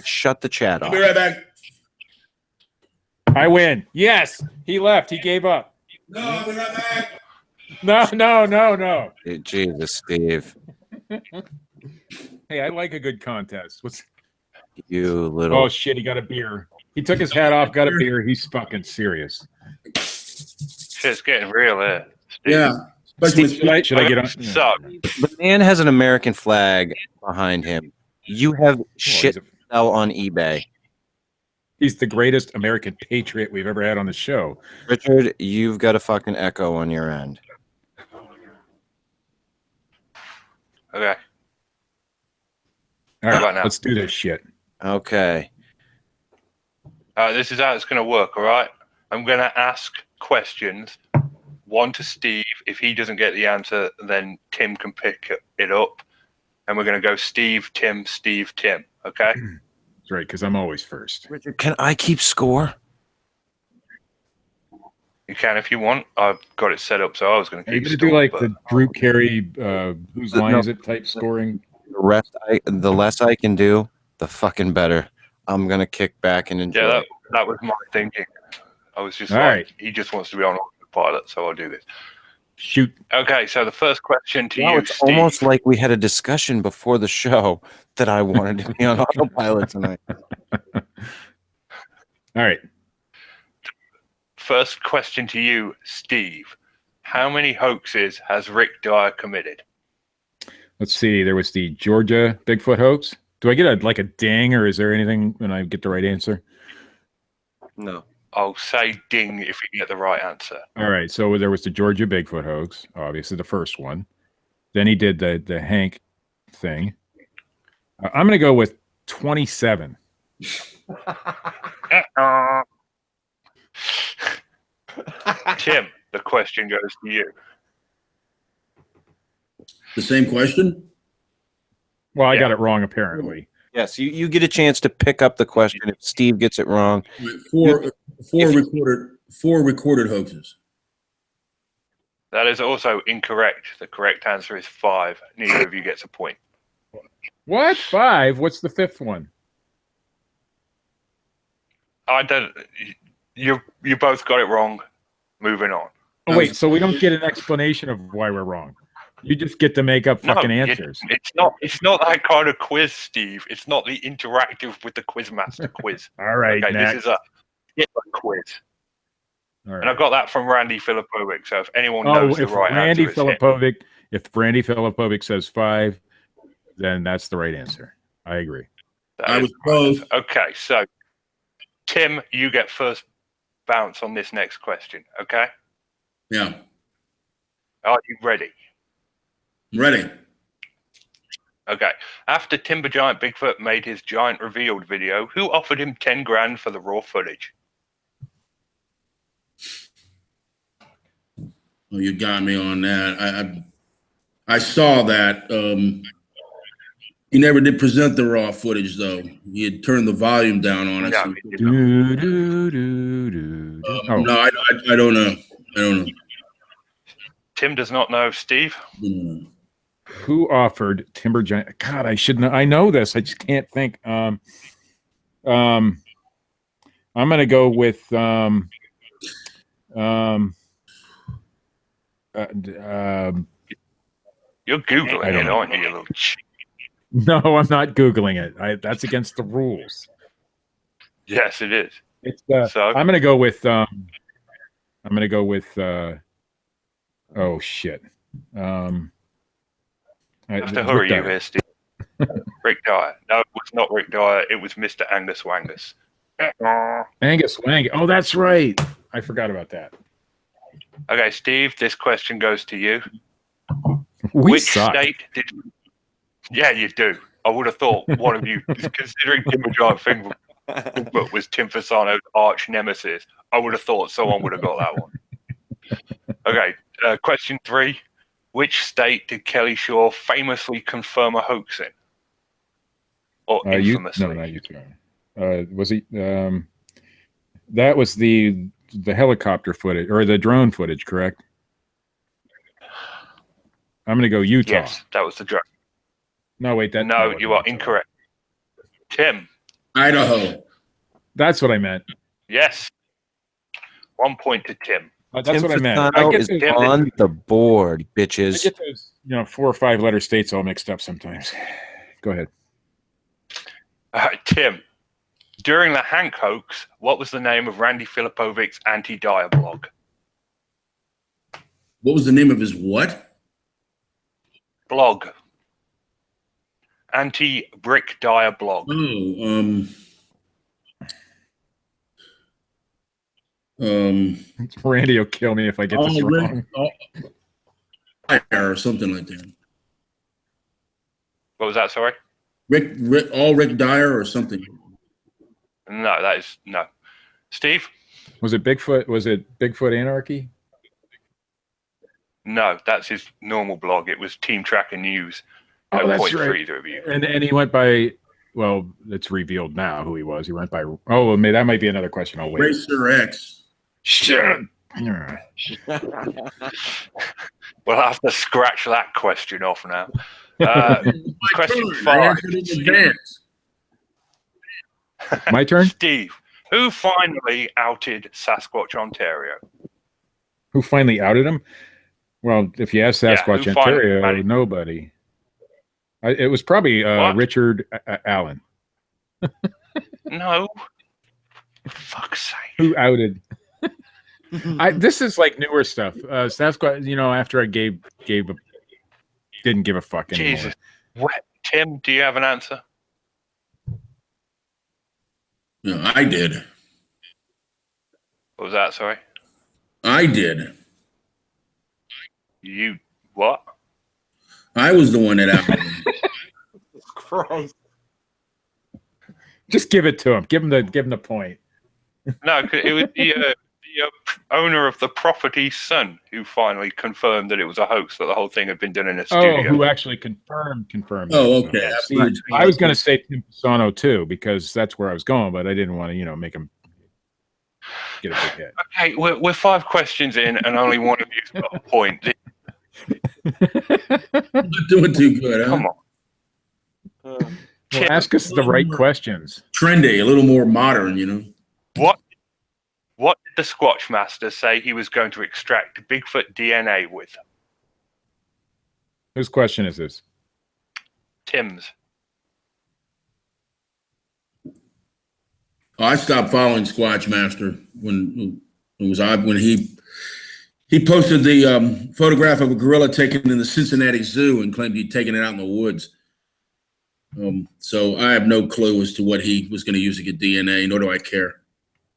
shut the chat I'll off. be right back. I win. Yes. He left. He gave up. No, I'll be right back. No. Jesus, Steve. Hey, I like a good contest. What's? You little. Oh shit! He got a beer. He took his hat off, got a beer. He's fucking serious. Shit's getting real here. Steve. Yeah. Especially Should I get on? So, The man has an American flag behind him. You have shit he's, to sell on eBay. he's the greatest American patriot we've ever had on the show. Richard, you've got a fucking echo on your end. okay. All right, Right now. let's do this shit. Okay. This is how it's going to work, all right? I'm going to ask questions. One to Steve. If he doesn't get the answer, then Tim can pick it up. And we're going to go Steve, Tim, okay? That's right, because I'm always first. Richard, can I keep score? You can if you want. I've got it set up, so I was going to Are you keep gonna do like but the Drew Carey, whose line No. is it type scoring? The less I can do, the fucking better. I'm gonna kick back and enjoy. yeah, it. that was my thinking. I was just All like, right. he just wants to be on autopilot, so I'll do this. Shoot. Okay, so the first question to Wow, you, it's Steve. almost like we had a discussion before the show that I wanted to be on autopilot tonight. All right. First question to you, Steve. How many hoaxes has Rick Dyer committed? Let's see. There was the Georgia Bigfoot hoax. Do I get a ding, or is there anything when I get the right answer? No. I'll say ding if you get the right answer. All right. So there was the Georgia Bigfoot hoax, obviously the first one. Then he did the Hank thing. I'm going to go with 27. Tim, the question goes to you. the same question. Well, I Yeah. got it wrong apparently. Yes, you get a chance to pick up the question if Steve gets it wrong. Four recorded hoaxes. That is also incorrect. The correct answer is 5. Neither of you gets a point. What? 5? What's the fifth one? I don't. You both got it wrong. Moving on. Oh, wait. So we don't get an explanation of why we're wrong. You just get to make up fucking answers. It's not that kind of quiz, Steve. It's not the interactive with the Quizmaster quiz. All right. Okay, next. this is a Hitler quiz. All right. And I got that from Randy Filipovic. So if anyone knows the right Randy answer, it's him. If Randy Filipovic says 5, then that's the right answer. I agree. That I is was close. okay. So Tim, you get first bounce on this next question. Okay, Yeah, are you ready? I'm ready. Okay. After Timber Giant Bigfoot made his giant revealed video, who offered him 10 grand for the raw footage? Oh, you got me on that. I saw that. He never did present the raw footage though. He had turned the volume down on it. Yeah, so- he did not. No, I don't know. I don't know. Tim does not know. Steve? Who offered Timber Giant? God, I should know. I know this. I just can't think. I'm gonna go with You're Googling I don't it, know. aren't you, you little No, I'm not Googling it. That's against the rules. Yes, it is. It's So? I'm gonna go with oh shit. You have to hurry you here, Steve. Rick Dyer. No, it was not Rick Dyer. It was Mr. Angus Wangus. Angus Wang. Oh, that's right. I forgot about that. Okay, Steve, this question goes to you. We Which suck. state did... Yeah, you do. I would have thought one of you, considering Tim a Giant Thing was Tim Fasano's arch nemesis, I would have thought someone would have got that one. Okay, question 3. Which state did Kelly Shaw famously confirm a hoax in? Or infamously? No, not Utah. Was he? That was the helicopter footage or the drone footage, correct? I'm going to go Utah. Yes, that was the drone. No, wait. No, you are incorrect. Tim. Idaho. That's what I meant. Yes. 1 point to Tim. That's Tim what I meant. Fasano I get is those, on the board, I bitches. get those 4 or 5 letter states all mixed up sometimes. Go ahead. Tim. During the Hank hoax, what was the name of Randy Filipovic's anti-Dyer blog? What was the name of his what? Blog. Anti-Brick Dyer blog. Oh, Randy will kill me if I get this wrong. Or something like that. What was that, sorry? Rick Dyer or something. No, that is no. Steve? Was it Bigfoot? Was it Bigfoot Anarchy? No, that's his normal blog. It was Team Tracker News. Oh, that's point right. for either of you. And he went by, well, it's revealed now who he was. He went by, oh, that might be another question. I'll wait. Racer X. Shit. We'll have to scratch that question off now. Question 5. My turn? Steve, who finally outed Sasquatch Ontario? Who finally outed him? Well, if you ask Sasquatch Ontario, nobody. It was probably Richard Allen. No. For fuck's sake. Who outed? This is like newer stuff. Sasquatch, after I didn't give a fuck anymore. Jesus. What? Tim, do you have an answer? No, I did. What was that, sorry? I did. You what? I was the one that outed him. Christ. Just give it to him. Give him the point. No, it was the owner of the property's son who finally confirmed that it was a hoax, that the whole thing had been done in a studio. Oh, who actually confirmed. Oh, okay. I was going to say Tim Fasano too, because that's where I was going, but I didn't want to, make him get a big hit. Okay, we're 5 questions in, and only one of you's got a point. Not doing too good, huh? Come on. Well, ask us the right questions. Trendy, a little more modern, What did the Squatch Master say he was going to extract Bigfoot DNA with? Whose question is this? Tim's. I stopped following Squatch Master when he posted the photograph of a gorilla taken in the Cincinnati Zoo and claimed he'd taken it out in the woods. So I have no clue as to what he was going to use to get DNA, nor do I care.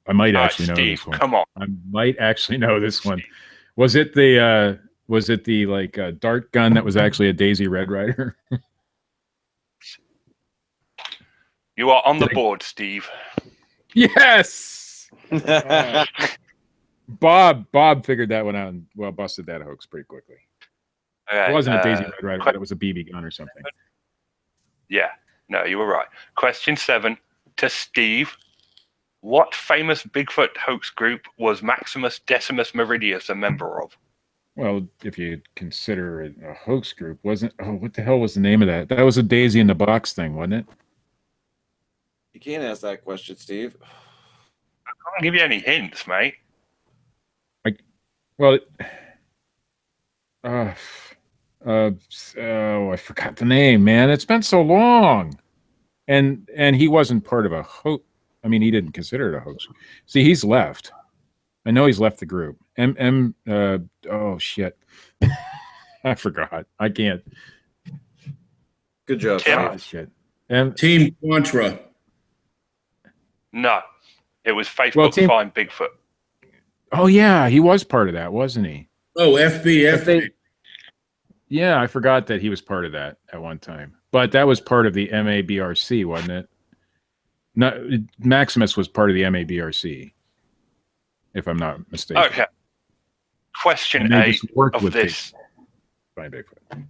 I might actually know Steve, this one. come on. I might actually know this one. Was it the dart gun that was actually a Daisy Red Ryder? You are on the board, Steve. Yes. Bob figured that one out and busted that hoax pretty quickly. Okay, it wasn't a Daisy Red Ryder, but it was a BB gun or something. Yeah, no, you were right. Question 7 to Steve. What famous Bigfoot hoax group was Maximus Decimus Meridius a member of? Well, if you consider it a hoax group, what the hell was the name of that? That was a Daisy in the Box thing, wasn't it? You can't ask that question, Steve. I can't give you any hints, mate. I forgot the name, man. It's been so long. And he wasn't part of a hoax. I mean, he didn't consider it a hoax. See, he's left. I know he's left the group. Oh shit. I forgot. I can't. Good job. Tim. Shit. Team Contra. No, it was Facebook Find Bigfoot. Oh yeah, he was part of that, wasn't he? Oh, FB. Yeah, I forgot that he was part of that at one time. But that was part of the MABRC, wasn't it? No, Maximus was part of the MABRC, if I'm not mistaken. Okay. Question And they 8 just worked of with this. Bigfoot.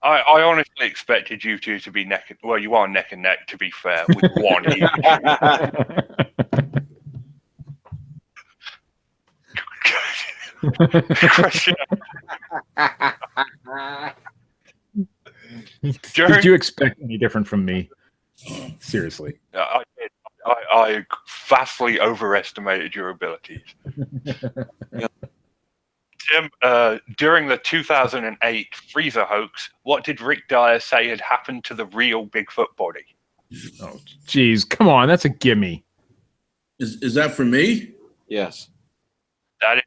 I honestly expected you two to be neck. Well, you are neck and neck, to be fair, with one each. Question. Did you expect any different from me? Seriously. I did. I vastly overestimated your abilities. Tim, during the 2008 Freezer hoax, what did Rick Dyer say had happened to the real Bigfoot body? Oh, geez. Come on. That's a gimme. Is that for me? Yes. That is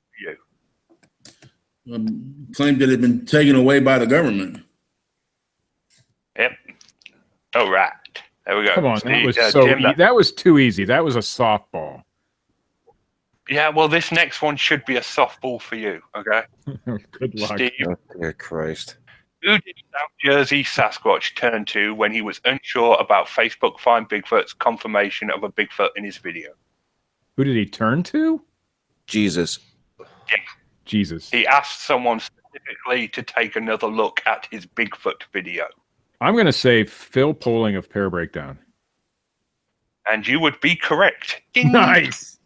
for you. Claimed it had been taken away by the government. Yep. All right. There we go. Come on. Steve, That was Tim, that was too easy. That was a softball. Yeah, well, this next one should be a softball for you, okay? Good luck. Steve, Oh, dear Christ. who did South Jersey Sasquatch turn to when he was unsure about Facebook Find Bigfoot's confirmation of a Bigfoot in his video? Who did he turn to? Jesus. Yeah. Jesus. He asked someone specifically to take another look at his Bigfoot video. I'm going to say Phil Poling of Pair Breakdown. And you would be correct. Ding. Nice.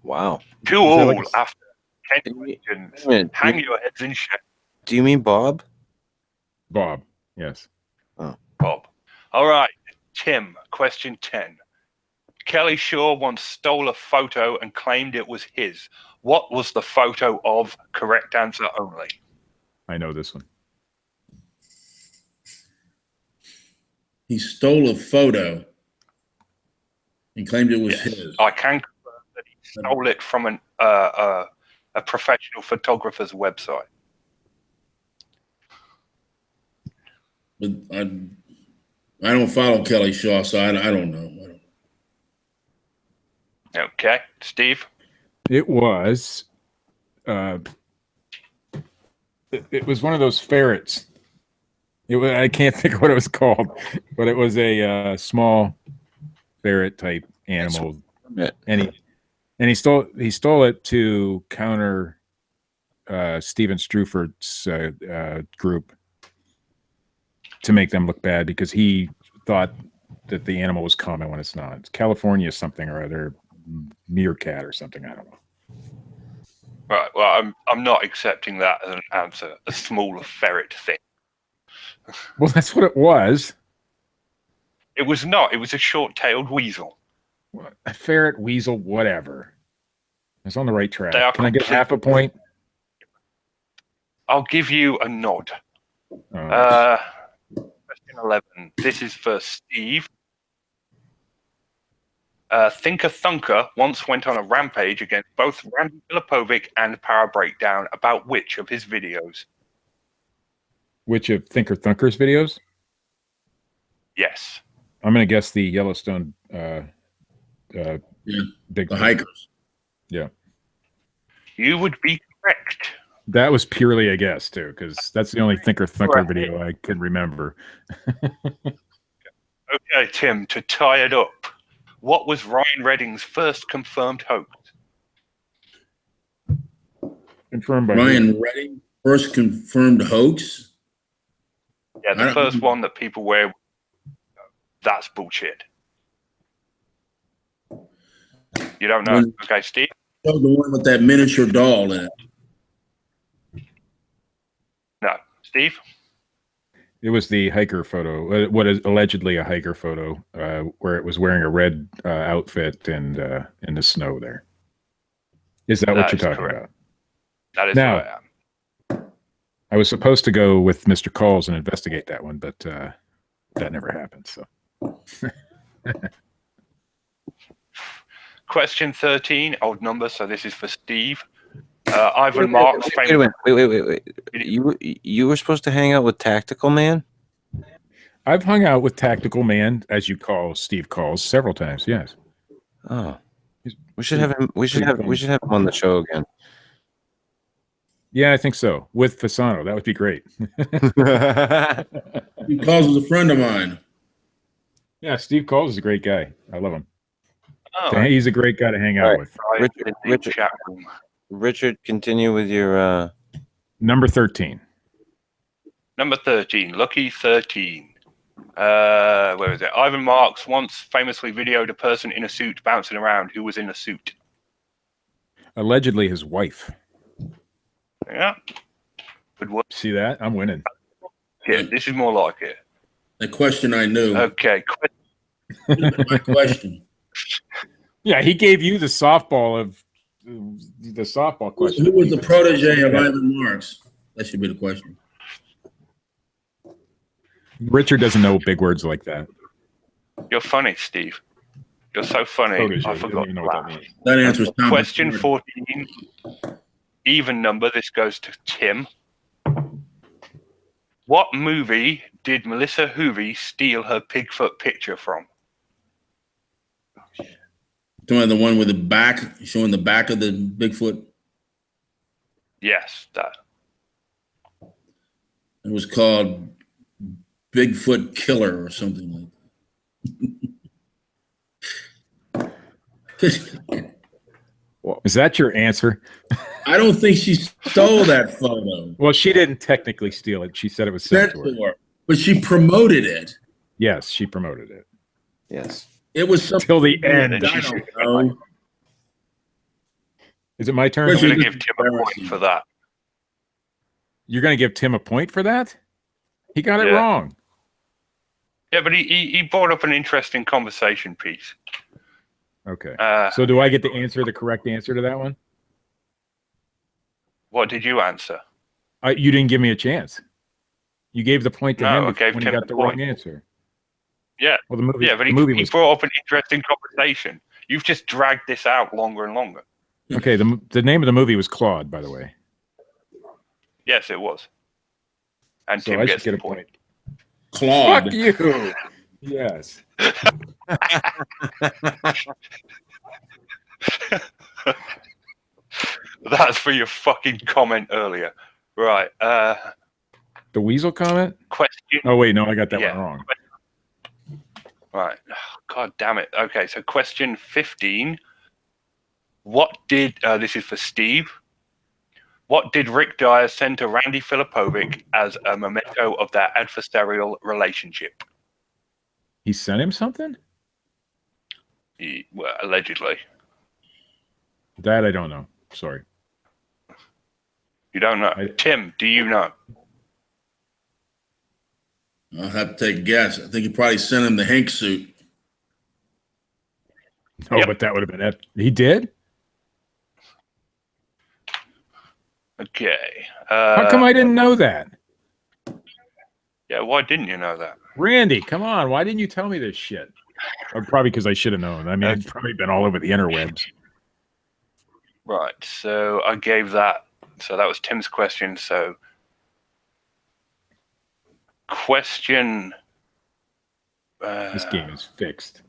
Wow. 2 all like a- after 10 Wait a questions. minute. Hang your heads in shame, Do you mean Bob? Bob. Yes. Bob. All right, Tim, question 10. Kelly Shaw once stole a photo and claimed it was his. What was the photo of? Correct answer only. I know this one. He stole a photo and claimed it was Yes. his. I can confirm that he stole it from a professional photographer's website. But I don't follow Kelly Shaw, so I don't know. Okay, Steve? It was it was one of those ferrets. I can't think of what it was called, but it was a small ferret type animal. And he stole it to counter Steven Struffert's group to make them look bad because he thought that the animal was common when it's not. It's California something or other, meerkat or something. I don't know. Right, well, I'm not accepting that as an answer. A small ferret thing. Well, that's what it was. It was not. It was a short-tailed weasel. A ferret, weasel, whatever. It's on the right track. They are Can I get half a point? I'll give you a nod. Oh. Question 11. This is for Steve. Thinker Thunker once went on a rampage against both Randy Filipovic and Para Breakdown about which of his videos? Which of Thinker Thunker's videos? Yes. I'm going to guess the Yellowstone Yeah, big the hikers. Yeah. You would be correct. That was purely a guess, too, because that's the only Thinker Thunker video I can remember. Okay, Tim, to tie it up, what was Ryan Redding's first confirmed hoax? Confirmed by Ryan Redding, first confirmed hoax. Yeah, the first one that people wear. That's bullshit. You don't know? Okay, Steve? The one with that miniature doll in it. No. Steve? It was the hiker photo, what is allegedly a hiker photo, where it was wearing a red outfit and in the snow there. Is that what you're talking about? That is Now, what I am. I was supposed to go with Mr. Calls and investigate that one, but that never happened. So, Question 13, old number, so this is for Steve. Ivan Marks. Wait. You were supposed to hang out with Tactical Man? I've hung out with Tactical Man, as you call Steve Calls, several times. Yes. Oh, we should have him. We should have him on the show again. Yeah, I think so. With Fasano, that would be great. He calls was a friend of mine. Yeah, Steve Coles is a great guy. I love him. Oh, He's a great guy to hang out Right. with. Richard, continue with your Number 13. Number 13, Lucky 13. Where is it? Ivan Marks once famously videoed a person in a suit bouncing around who was in a suit. Allegedly his wife. Yeah. Good work. See that? I'm winning. Yeah, this is more like it. The question I knew. Okay. My question. Yeah, he gave you the softball question. Who was the protege of Ivan Marks? That should be the question. Richard doesn't know big words like that. You're funny, Steve. You're so funny. Protege. I He doesn't forgot even know to what that laugh. means. That answer is Thomas. Question 14. Even number. This goes to Tim. What movie did Melissa Hoovey steal her Bigfoot picture from? The one with the back, showing the back of the Bigfoot. Yes, that. It was called Bigfoot Killer or something like that. Is that your answer? I don't think she stole that photo. Well, she didn't technically steal it. She said it was sent to her. But she promoted it. Yes, she promoted it. yes. It was something Till the end. I don't know. Is it my turn? I'm Richard, going to give Tim a point for that. You're going to give Tim a point for that? He got it Yeah. wrong. Yeah, but he brought up an interesting conversation piece. Okay. So do I get to answer the correct answer to that one? What did you answer? You didn't give me a chance. You gave the point to No, him I gave when he Tim got the the wrong point. answer. Yeah. Well, the movie. Yeah, but the movie he was brought up an interesting conversation. You've just dragged this out longer and longer. okay. The name of the movie was Claude, by the way. Yes, it was. And So Tim I gets should get the a point. Claude. Fuck you. Yes. That's for your fucking comment earlier. Right. The weasel comment? Question. Oh wait, no, I got that Yeah. one wrong. Right. Oh, God damn it. Okay, so question 15. What did this is for Steve? What did Rick Dyer send to Randy Filipovic as a memento of their adversarial relationship? He sent him something? Well, allegedly. That I don't know. Sorry. You don't know. Tim, do you know? I'll have to take a guess. I think he probably sent him the Hank suit. No, Yep. but that would have been it. He did? Okay. How come I didn't know that? Yeah, why didn't you know that? Randy, come on. Why didn't you tell me this shit? Or probably because I should have known. I mean, it's probably been all over the interwebs. Right, so I gave that. So that was Tim's question. So question This game is fixed.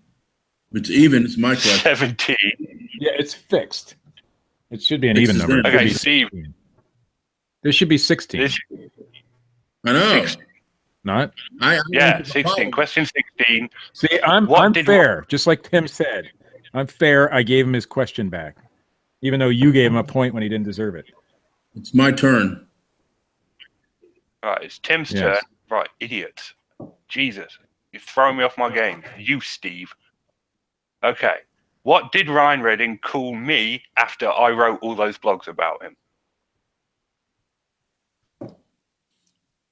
It's even. It's my question. 17. Yeah, it's fixed. It should be an Fixed even is number. there. It should Okay, be Steve. 16. There should be 16. This, I know. Not? yeah, 16. Question 16. See, I'm fair. Just like Tim said. I'm fair. I gave him his question back. Even though you gave him a point when he didn't deserve it. It's my turn. Right, it's Tim's Yes. turn. Right, idiots. Jesus, you're throwing me off my game. You, Steve. Okay. What did Ryan Redding call me after I wrote all those blogs about him?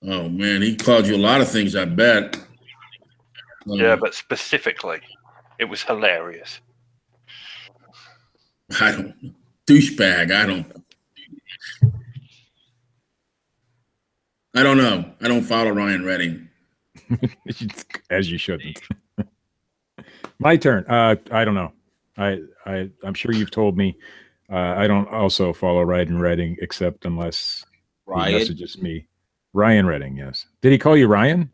Oh man, he called you a lot of things. I bet. Yeah, but specifically, it was hilarious. I don't know. Douchebag. I don't know. I don't follow Ryan Redding. As you shouldn't. My turn. I don't know. I'm sure you've told me. I don't also follow Ryan Redding except unless he messages me. Ryan Redding, yes. Did he call you Ryan?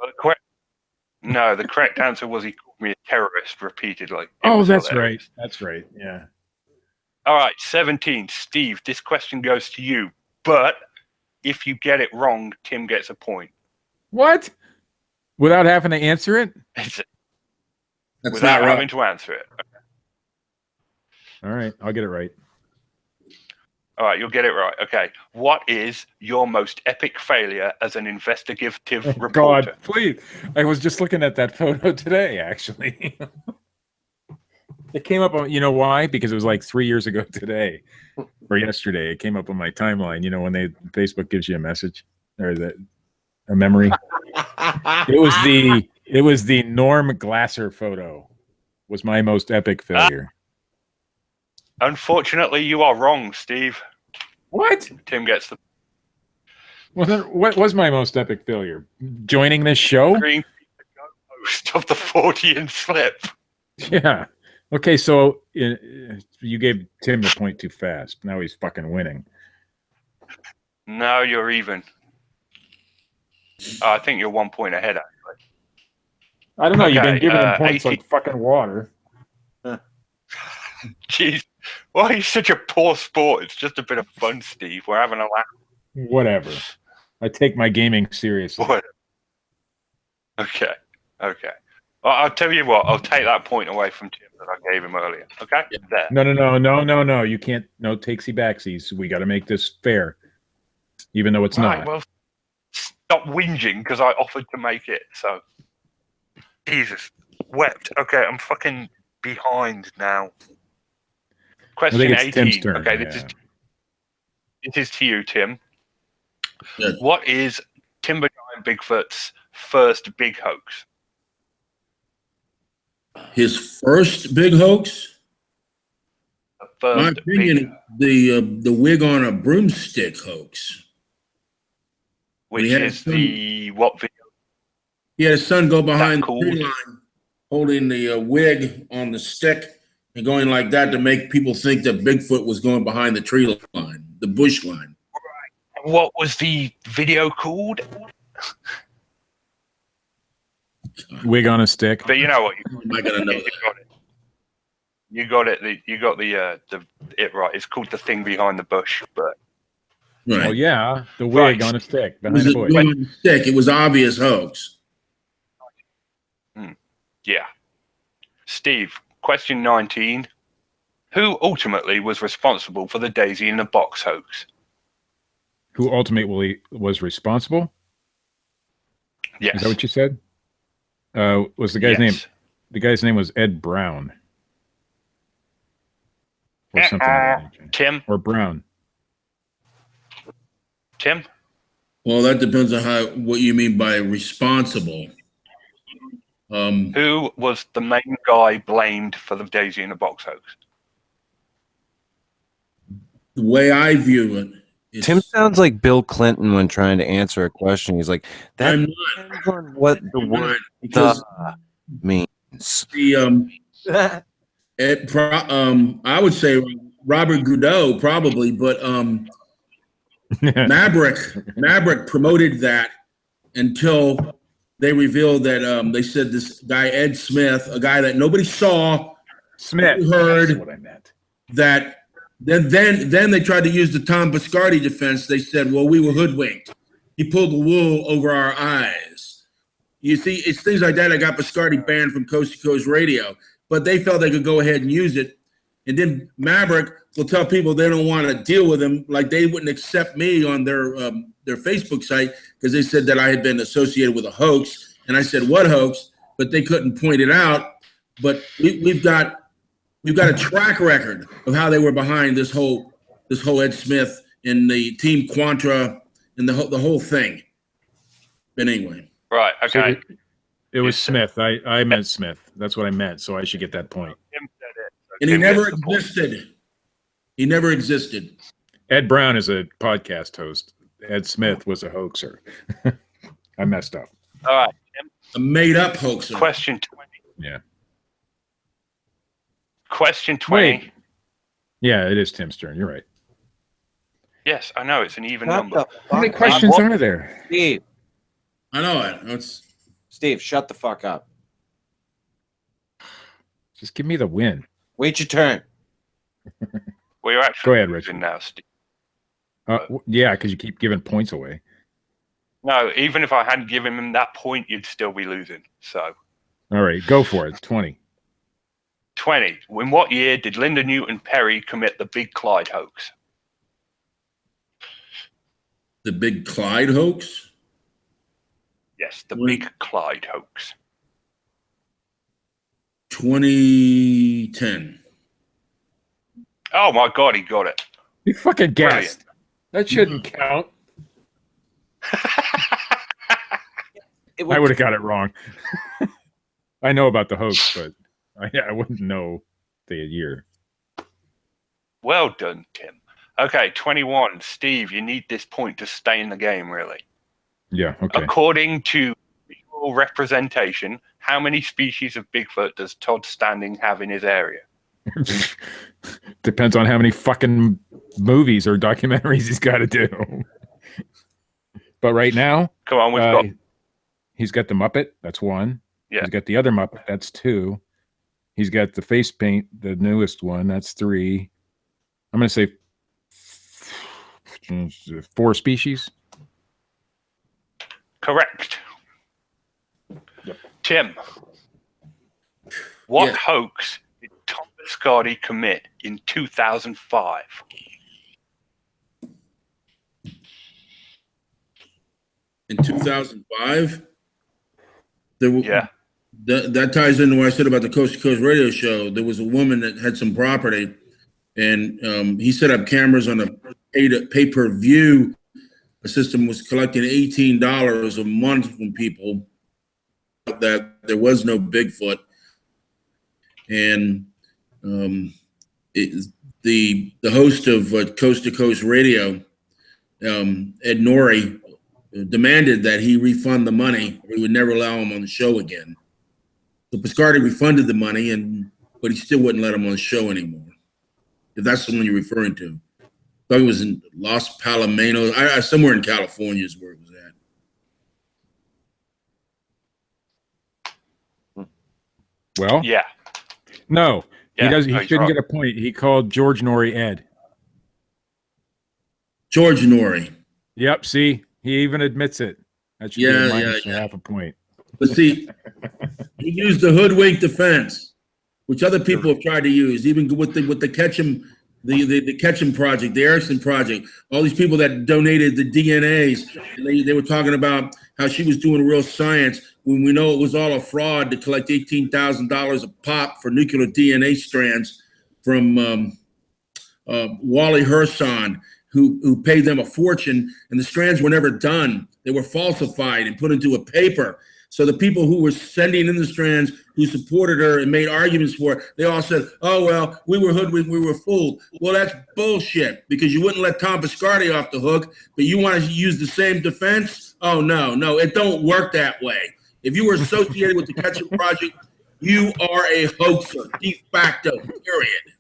No, the correct answer was he called me a terrorist repeatedly. That's hilarious. Right. That's right. Yeah. All right, 17. Steve, this question goes to you, but if you get it wrong, Tim gets a point. What? Without having to answer it? That's Without not right. having to answer it. All right, I'll get it right. All right, you'll get it right. Okay. What is your most epic failure as an investigative reporter? God, please. I was just looking at that photo today, actually. It came up on, you know why? Because it was like 3 years ago today or yesterday. It came up on my timeline, when Facebook gives you a message or a memory. It was the Norm Glasser photo was my most epic failure. Unfortunately, you are wrong, Steve. What? Tim gets the Well, then what was my most epic failure? Joining this show? green host of the Fortean Slip. Yeah. Okay, so you gave Tim the point too fast. Now he's fucking winning. No, you're even. I think you're 1 point ahead, actually. I don't know. You've been Okay, giving him points 80 like fucking water. Jeez. Why are you such a poor sport? It's just a bit of fun, Steve. We're having a laugh. Whatever. I take my gaming seriously. What? Okay. Well, I'll tell you what. I'll take that point away from Tim that I gave him earlier. Okay? Yeah. There. No. You can't. No takesy backsies. We got to make this fair, even though it's Right, not. well, stop whinging because I offered to make it. So, Jesus, wept. Okay, I'm fucking behind now. Question I think it's 18. Tim's turn. Okay, yeah. this is to you, Tim. Yes. What is Timber Giant Bigfoot's first big hoax? His first big hoax, The my first opinion, big, the wig on a broomstick hoax. which he had is some- the what video? He had his son go behind the cool? tree line, holding the wig on the stick and going like that to make people think that Bigfoot was going behind the tree line, the bush line. What was the video called? Wig on a stick. But you know what? How am I gonna know You that? got it. You got it. You got it right. It's called The Thing Behind the Bush. But Right. Oh yeah, the wig Right. on a stick It was behind a a bush. wig on the stick. It was obvious hoax. yeah. Steve, question 19. Who ultimately was responsible for the Daisy in the Box hoax? Who ultimately was responsible? Yes. Is that what you said? Was the guy's name? Yes. The guy's name was Ed Brown, or something of that nature. Tim? Or Brown. Tim? Well, that depends on what you mean by responsible. Who was the main guy blamed for the Daisy in the Box hoax? The way I view it is Tim sounds like Bill Clinton when trying to answer a question. He's like, that I'm depends on what the word not, because means. the I would say Robert Goudreau probably, but Maverick promoted that until they revealed that they said this guy Ed Smith, a guy that nobody saw, Smith. heard That's what I meant. that. Then they tried to use the Tom Biscardi defense. They said, "Well, we were hoodwinked. He pulled the wool over our eyes." You see, it's things like that that got Biscardi banned from Coast to Coast Radio. But they felt they could go ahead and use it. And then Maverick will tell people they don't want to deal with him, like they wouldn't accept me on their Facebook site because they said that I had been associated with a hoax. And I said, "What hoax?" But they couldn't point it out. But we've got a track record of how they were behind this whole Ed Smith and the Team Quantra and the whole thing. But anyway, Right, okay. So it was Smith. I meant Smith. That's what I meant. So I should get that point. Tim said it. So and he Tim never gets the point. existed. He never existed. Ed Brown is a podcast host. Ed Smith was a hoaxer. I messed up. All right, Tim. A made-up hoaxer. Question 20. Yeah. Question 20. Wait. Yeah, it is Tim's turn. You're right. Yes, I know. It's an even Shut number. the How many fuck questions up. are there? Steve, I know it. It's Steve, shut the fuck up. Just give me the win. Wait your turn. We're Go actually ahead, losing Richard. now, Steve. Yeah, because you keep giving points away. No, even if I hadn't given him that point, you'd still be losing. So, all right, go for it. 20. 20. In what year did Linda Newton Perry commit the Big Clyde hoax? The Big Clyde hoax? Yes, the Big Clyde hoax. 2010. Oh my God, he got it. You fucking guessed. Brilliant. That shouldn't count. I would have got it wrong. I know about the hoax, but I wouldn't know the year. Well done, Tim. Okay, 21. Steve, you need this point to stay in the game, really. Yeah, okay. According to visual representation, how many species of Bigfoot does Todd Standing have in his area? Depends on how many fucking movies or documentaries he's got to do. But right now, Come on, he's got the Muppet. That's 1. Yeah. He's got the other Muppet. That's 2. He's got the face paint, the newest one. That's 3. I'm going to say 4 species. Correct. Yep. Tim, what hoax did Tom Biscardi commit in 2005? In 2005? Yeah. That ties into what I said about the Coast to Coast radio show. There was a woman that had some property, and he set up cameras on a pay-per-view. The system was collecting $18 a month from people that there was no Bigfoot. And the host of Coast to Coast Radio, Ed Norrie, demanded that he refund the money, or he would never allow him on the show again. So Biscardi refunded the money, but he still wouldn't let him on the show anymore. If that's the one you're referring to. I thought it was in Los Palomanos, somewhere in California is where it was at. Well, yeah. No, yeah, he doesn't. He shouldn't wrong. get a point. He called George Norrie Ed. George Norrie. Yep. See, he even admits it. That should be a minus half a point. But see, he used the hoodwink defense, which other people have tried to use, even with the Ketchum, the Ketchum project, the Erickson project. All these people that donated the DNAs, they were talking about how she was doing real science when we know it was all a fraud to collect $18,000 a pop for nuclear DNA strands from Wally Herson, who paid them a fortune, and the strands were never done. They were falsified and put into a paper. So the people who were sending in the strands, who supported her and made arguments for it, they all said, oh, well, we were hoodwinked, we were fooled. Well, that's bullshit, because you wouldn't let Tom Biscardi off the hook, but you want to use the same defense? Oh, no, it don't work that way. If you were associated with the Ketchum Project, you are a hoaxer, de facto, period.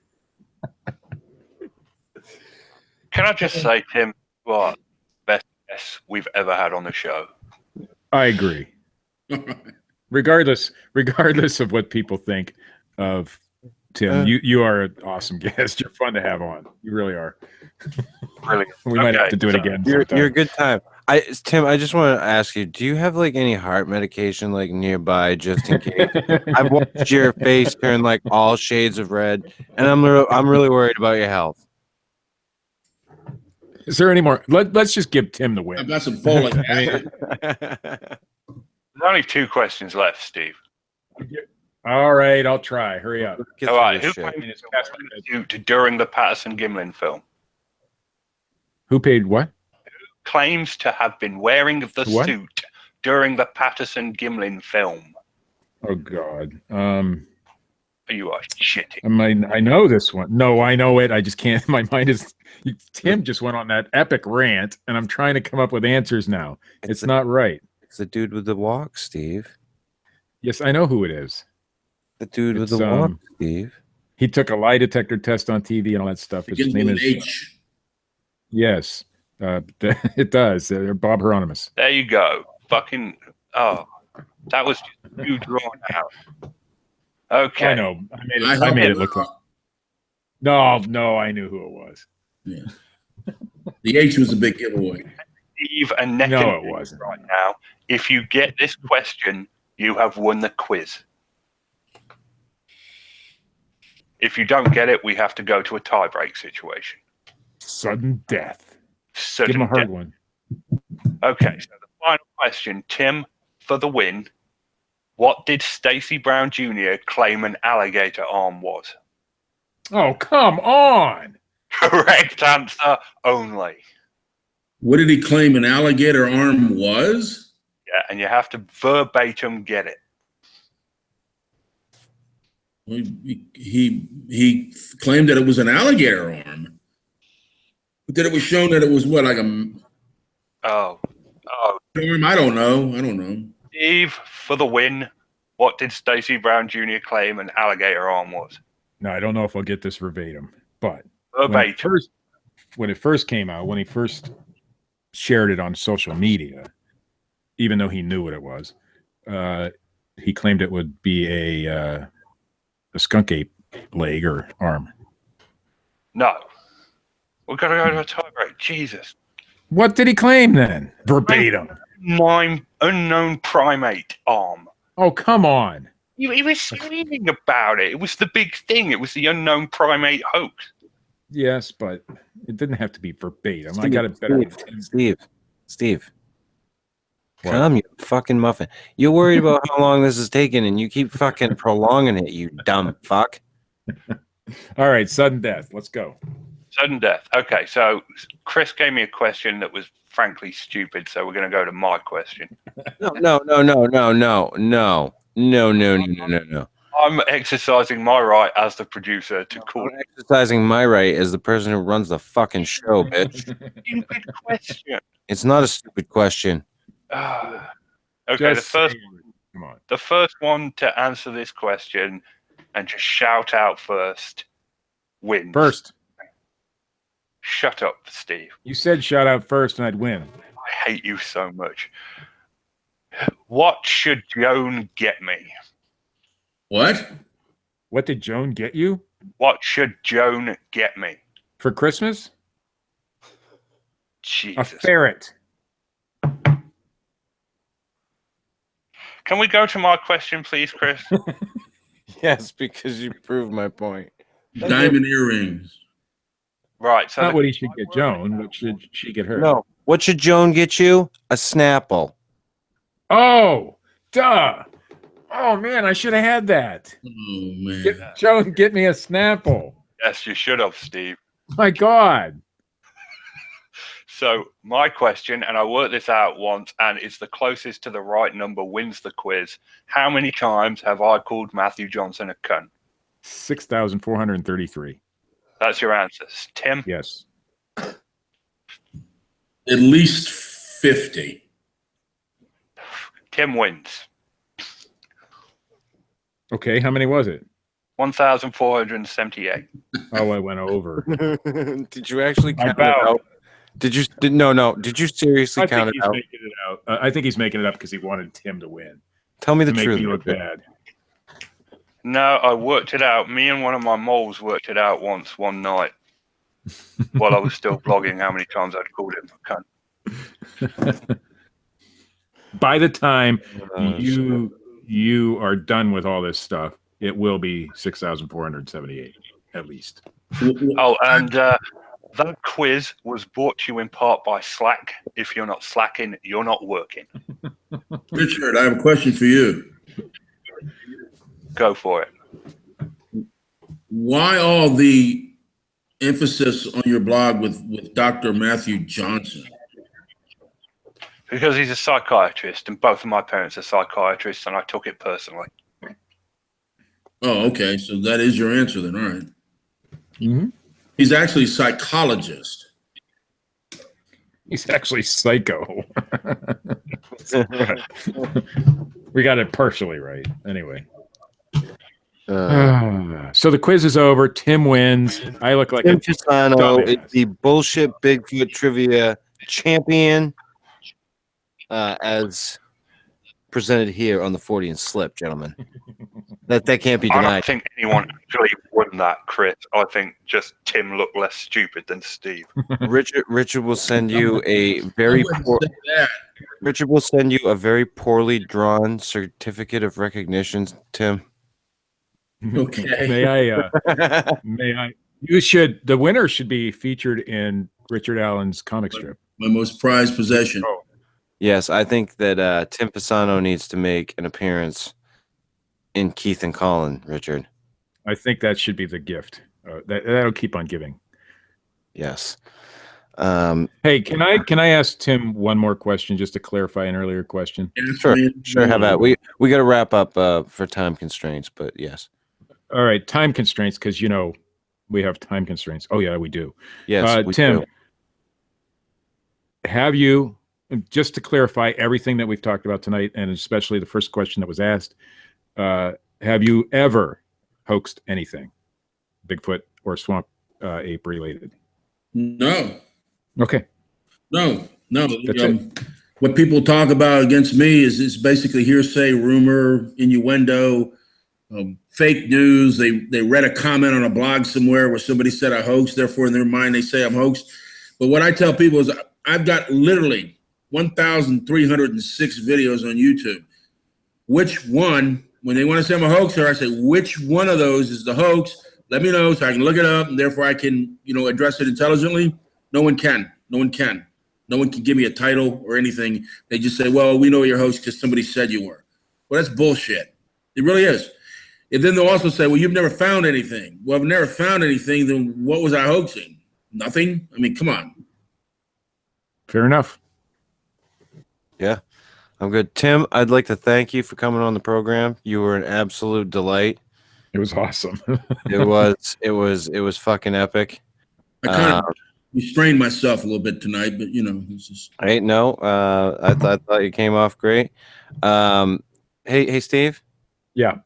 Can I just say, Tim, you are the best guest we've ever had on the show. I agree. Regardless of what people think of Tim, you are an awesome guest. You're fun to have on. You really are. Really, we might have to do it again. You're a good time. Tim, I just want to ask you: do you have like any heart medication like nearby, just in case? I've watched your face turn like all shades of red, and I'm really worried about your health. Is there any more? Let's just give Tim the win. I've got some folic There's only 2 questions left, Steve. All right, I'll try. Hurry up. All right, who paid the suit during the Patterson-Gimlin film? Who paid what? Who claims to have been wearing the suit during the Patterson-Gimlin film? Oh, God. You are shitting. I know this one. No, I know it. I just can't. My mind is. Tim just went on that epic rant, and I'm trying to come up with answers now. It's not right. It's the dude with the walk, Steve. Yes, I know who it is. The dude with the walk, Steve. He took a lie detector test on TV and all that stuff. His name is H. Yes, it does. Bob Hieronymus. There you go. Fucking. Oh, that was just you drawn out. Okay. I know. I made it look like. No, I knew who it was. Yeah. The H was a big giveaway. Steve and neck No, and it wasn't. right now. If you get this question, you have won the quiz. If you don't get it, we have to go to a tie-break situation. Sudden death. Sudden Give him a hard death. one. Okay, so the final question, Tim, for the win. What did Stacy Brown Jr. claim an alligator arm was? Oh, come on. Correct answer only. What did he claim an alligator arm was? Yeah, and you have to verbatim get it. He claimed that it was an alligator arm. But then it was shown that it was what, like a Oh, arm? I don't know. Steve, for the win. What did Stacy Brown Jr. claim an alligator arm was? No, I don't know if I'll get this verbatim, but Verbatim. when it first came out, when he first shared it on social media, even though he knew what it was, he claimed it would be a skunk ape leg or arm. No. We're going to go to a tie-break. Jesus. What did he claim then? Verbatim. Unknown primate arm. Oh, come on. He was screaming about it. It was the big thing. It was the unknown primate hoax. Yes, but it didn't have to be verbatim. I got it better. Steve. What? Calm you fucking muffin. You're worried about how long this is taking, and you keep fucking prolonging it, you dumb fuck. All right, sudden death. Let's go. Sudden death. Okay, so Chris gave me a question that was frankly stupid, so we're going to go to my question. No. I'm exercising my right as the producer to call I'm exercising my right as the person who runs the fucking show, bitch. stupid question. It's not a stupid question. Okay, Just come on. the first one to answer this question and just shout out first wins. First. Shut up, Steve. You said shout out first and I'd win. I hate you so much. What should Joan get me? What? What did Joan get you What should Joan get me? for Christmas? A Jesus. ferret. Can we go to my question, please, Chris? Yes, because you proved my point. Diamond earrings. Right. So Not what he should get Joan. What should she get her? No. What should Joan get you? A Snapple. Oh, duh. Oh, man, I should have had that. Oh man. Joan, get me a Snapple. yes, you should have, Steve. My God. So my question, and I worked this out once, and it's the closest to the right number wins the quiz. How many times have I called Matthew Johnson a cunt? 6,433. That's your answers. Tim? Yes. At least 50. Tim wins. Okay, how many was it? 1,478. Oh, I went over. Did you actually I count it bowed. out? Did you? No. Did you seriously I count think it he's out? making it out. I think he's making it up because he wanted Tim to win. Tell me the To make truth. me look bad. No, I worked it out. Me and one of my moles worked it out once one night while I was still blogging how many times I'd called him a cunt. By the time Oh, you are done with all this stuff, it will be 6,478 at least. Oh, and that quiz was brought to you in part by Slack. If you're not slacking, you're not working. Richard, I have a question for you. Go for it. Why all the emphasis on your blog with Dr. Matthew Johnson? Because he's a psychiatrist, and both of my parents are psychiatrists, and I took it personally. Oh, okay. So that is your answer then. All right. Mm-hmm. He's actually a psychologist. He's actually psycho. We got it partially right. Anyway. So the quiz is over. Tim wins. I look like Tim a Fasano dumbass. is the bullshit Bigfoot trivia champion, as presented here on the Fortean Slip, gentlemen. That can't be I denied. don't think anyone actually won that, Chris. I think just Tim looked less stupid than Steve. Richard will send you a very Richard will send you a very poorly drawn certificate of recognition, Tim. Okay. May I? The winner should be featured in Richard Allen's comic strip. My most prized possession. Oh. Yes, I think that Tim Fasano needs to make an appearance in Keith and Colin, Richard. I think that should be the gift. That'll keep on giving. Yes. Hey, can I ask Tim one more question just to clarify an earlier question? Sure. How about we got to wrap up for time constraints, but yes. All right, time constraints, because we have time constraints. Oh yeah, we do. Yes, we Tim, do. have you, just to clarify everything that we've talked about tonight, and especially the first question that was asked, have you ever hoaxed anything, Bigfoot or swamp ape related? No. Okay. No. That's it. What people talk about against me is basically hearsay, rumor, innuendo, fake news. They read a comment on a blog somewhere where somebody said I hoaxed, therefore in their mind they say I'm hoaxed. But what I tell people is I've got literally 1,306 videos on YouTube. Which one, when they want to say I'm a hoaxer, I say, which one of those is the hoax? Let me know so I can look it up, and therefore I can, address it intelligently. No one can give me a title or anything. They just say, well, we know you're a hoax because somebody said you were. Well, that's bullshit. It really is. And then they'll also say, well, you've never found anything. Well, I've never found anything. Then what was I hoaxing? Nothing? I mean, come on. Fair enough. Yeah, I'm good. Tim, I'd like to thank you for coming on the program. You were an absolute delight. It was awesome. It was fucking epic. I kind of restrained myself a little bit tonight, but it's just. I thought you came off great. Hey, Steve. Yeah.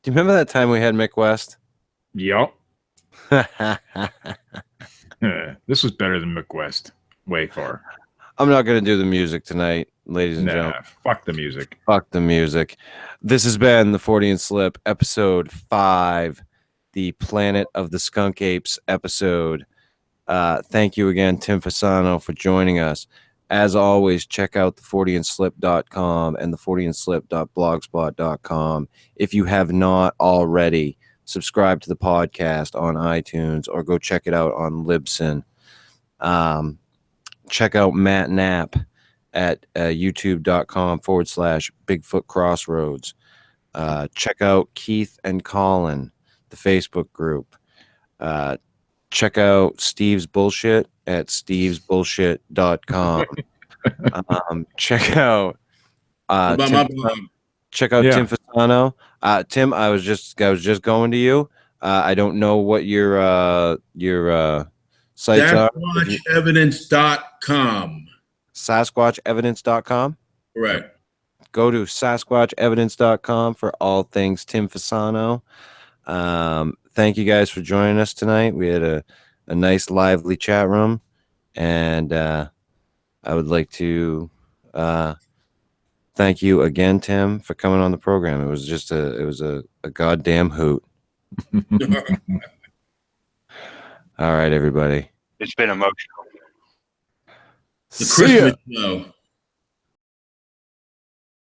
Do you remember that time we had Mick West? Yep. This was better than Mick West. Way far. I'm not going to do the music tonight, ladies and gentlemen. Fuck the music. Fuck the music. This has been the Fortean Slip, episode 5, the Planet of the Skunk Apes episode. Thank you again, Tim Fasano, for joining us. As always, check out the forteanslip.com and the forteanslip.blogspot.com. If you have not already, subscribe to the podcast on iTunes or go check it out on Libsyn. Check out Matt Knapp at youtube.com/bigfootcrossroads. Check out Keith and Colin, the Facebook group. Check out Steve's Bullshit at stevesbullshit.com. Check out Tim Fasano. Tim, I was just going to you. I don't know what your sites are. SasquatchEvidence.com. SasquatchEvidence.com? Correct. Go to SasquatchEvidence.com for all things Tim Fasano. Thank you guys for joining us tonight. We had a nice, lively chat room, and I would like to thank you again, Tim, for coming on the program. It was just a goddamn hoot. All right, everybody. It's been emotional. The Christmas show.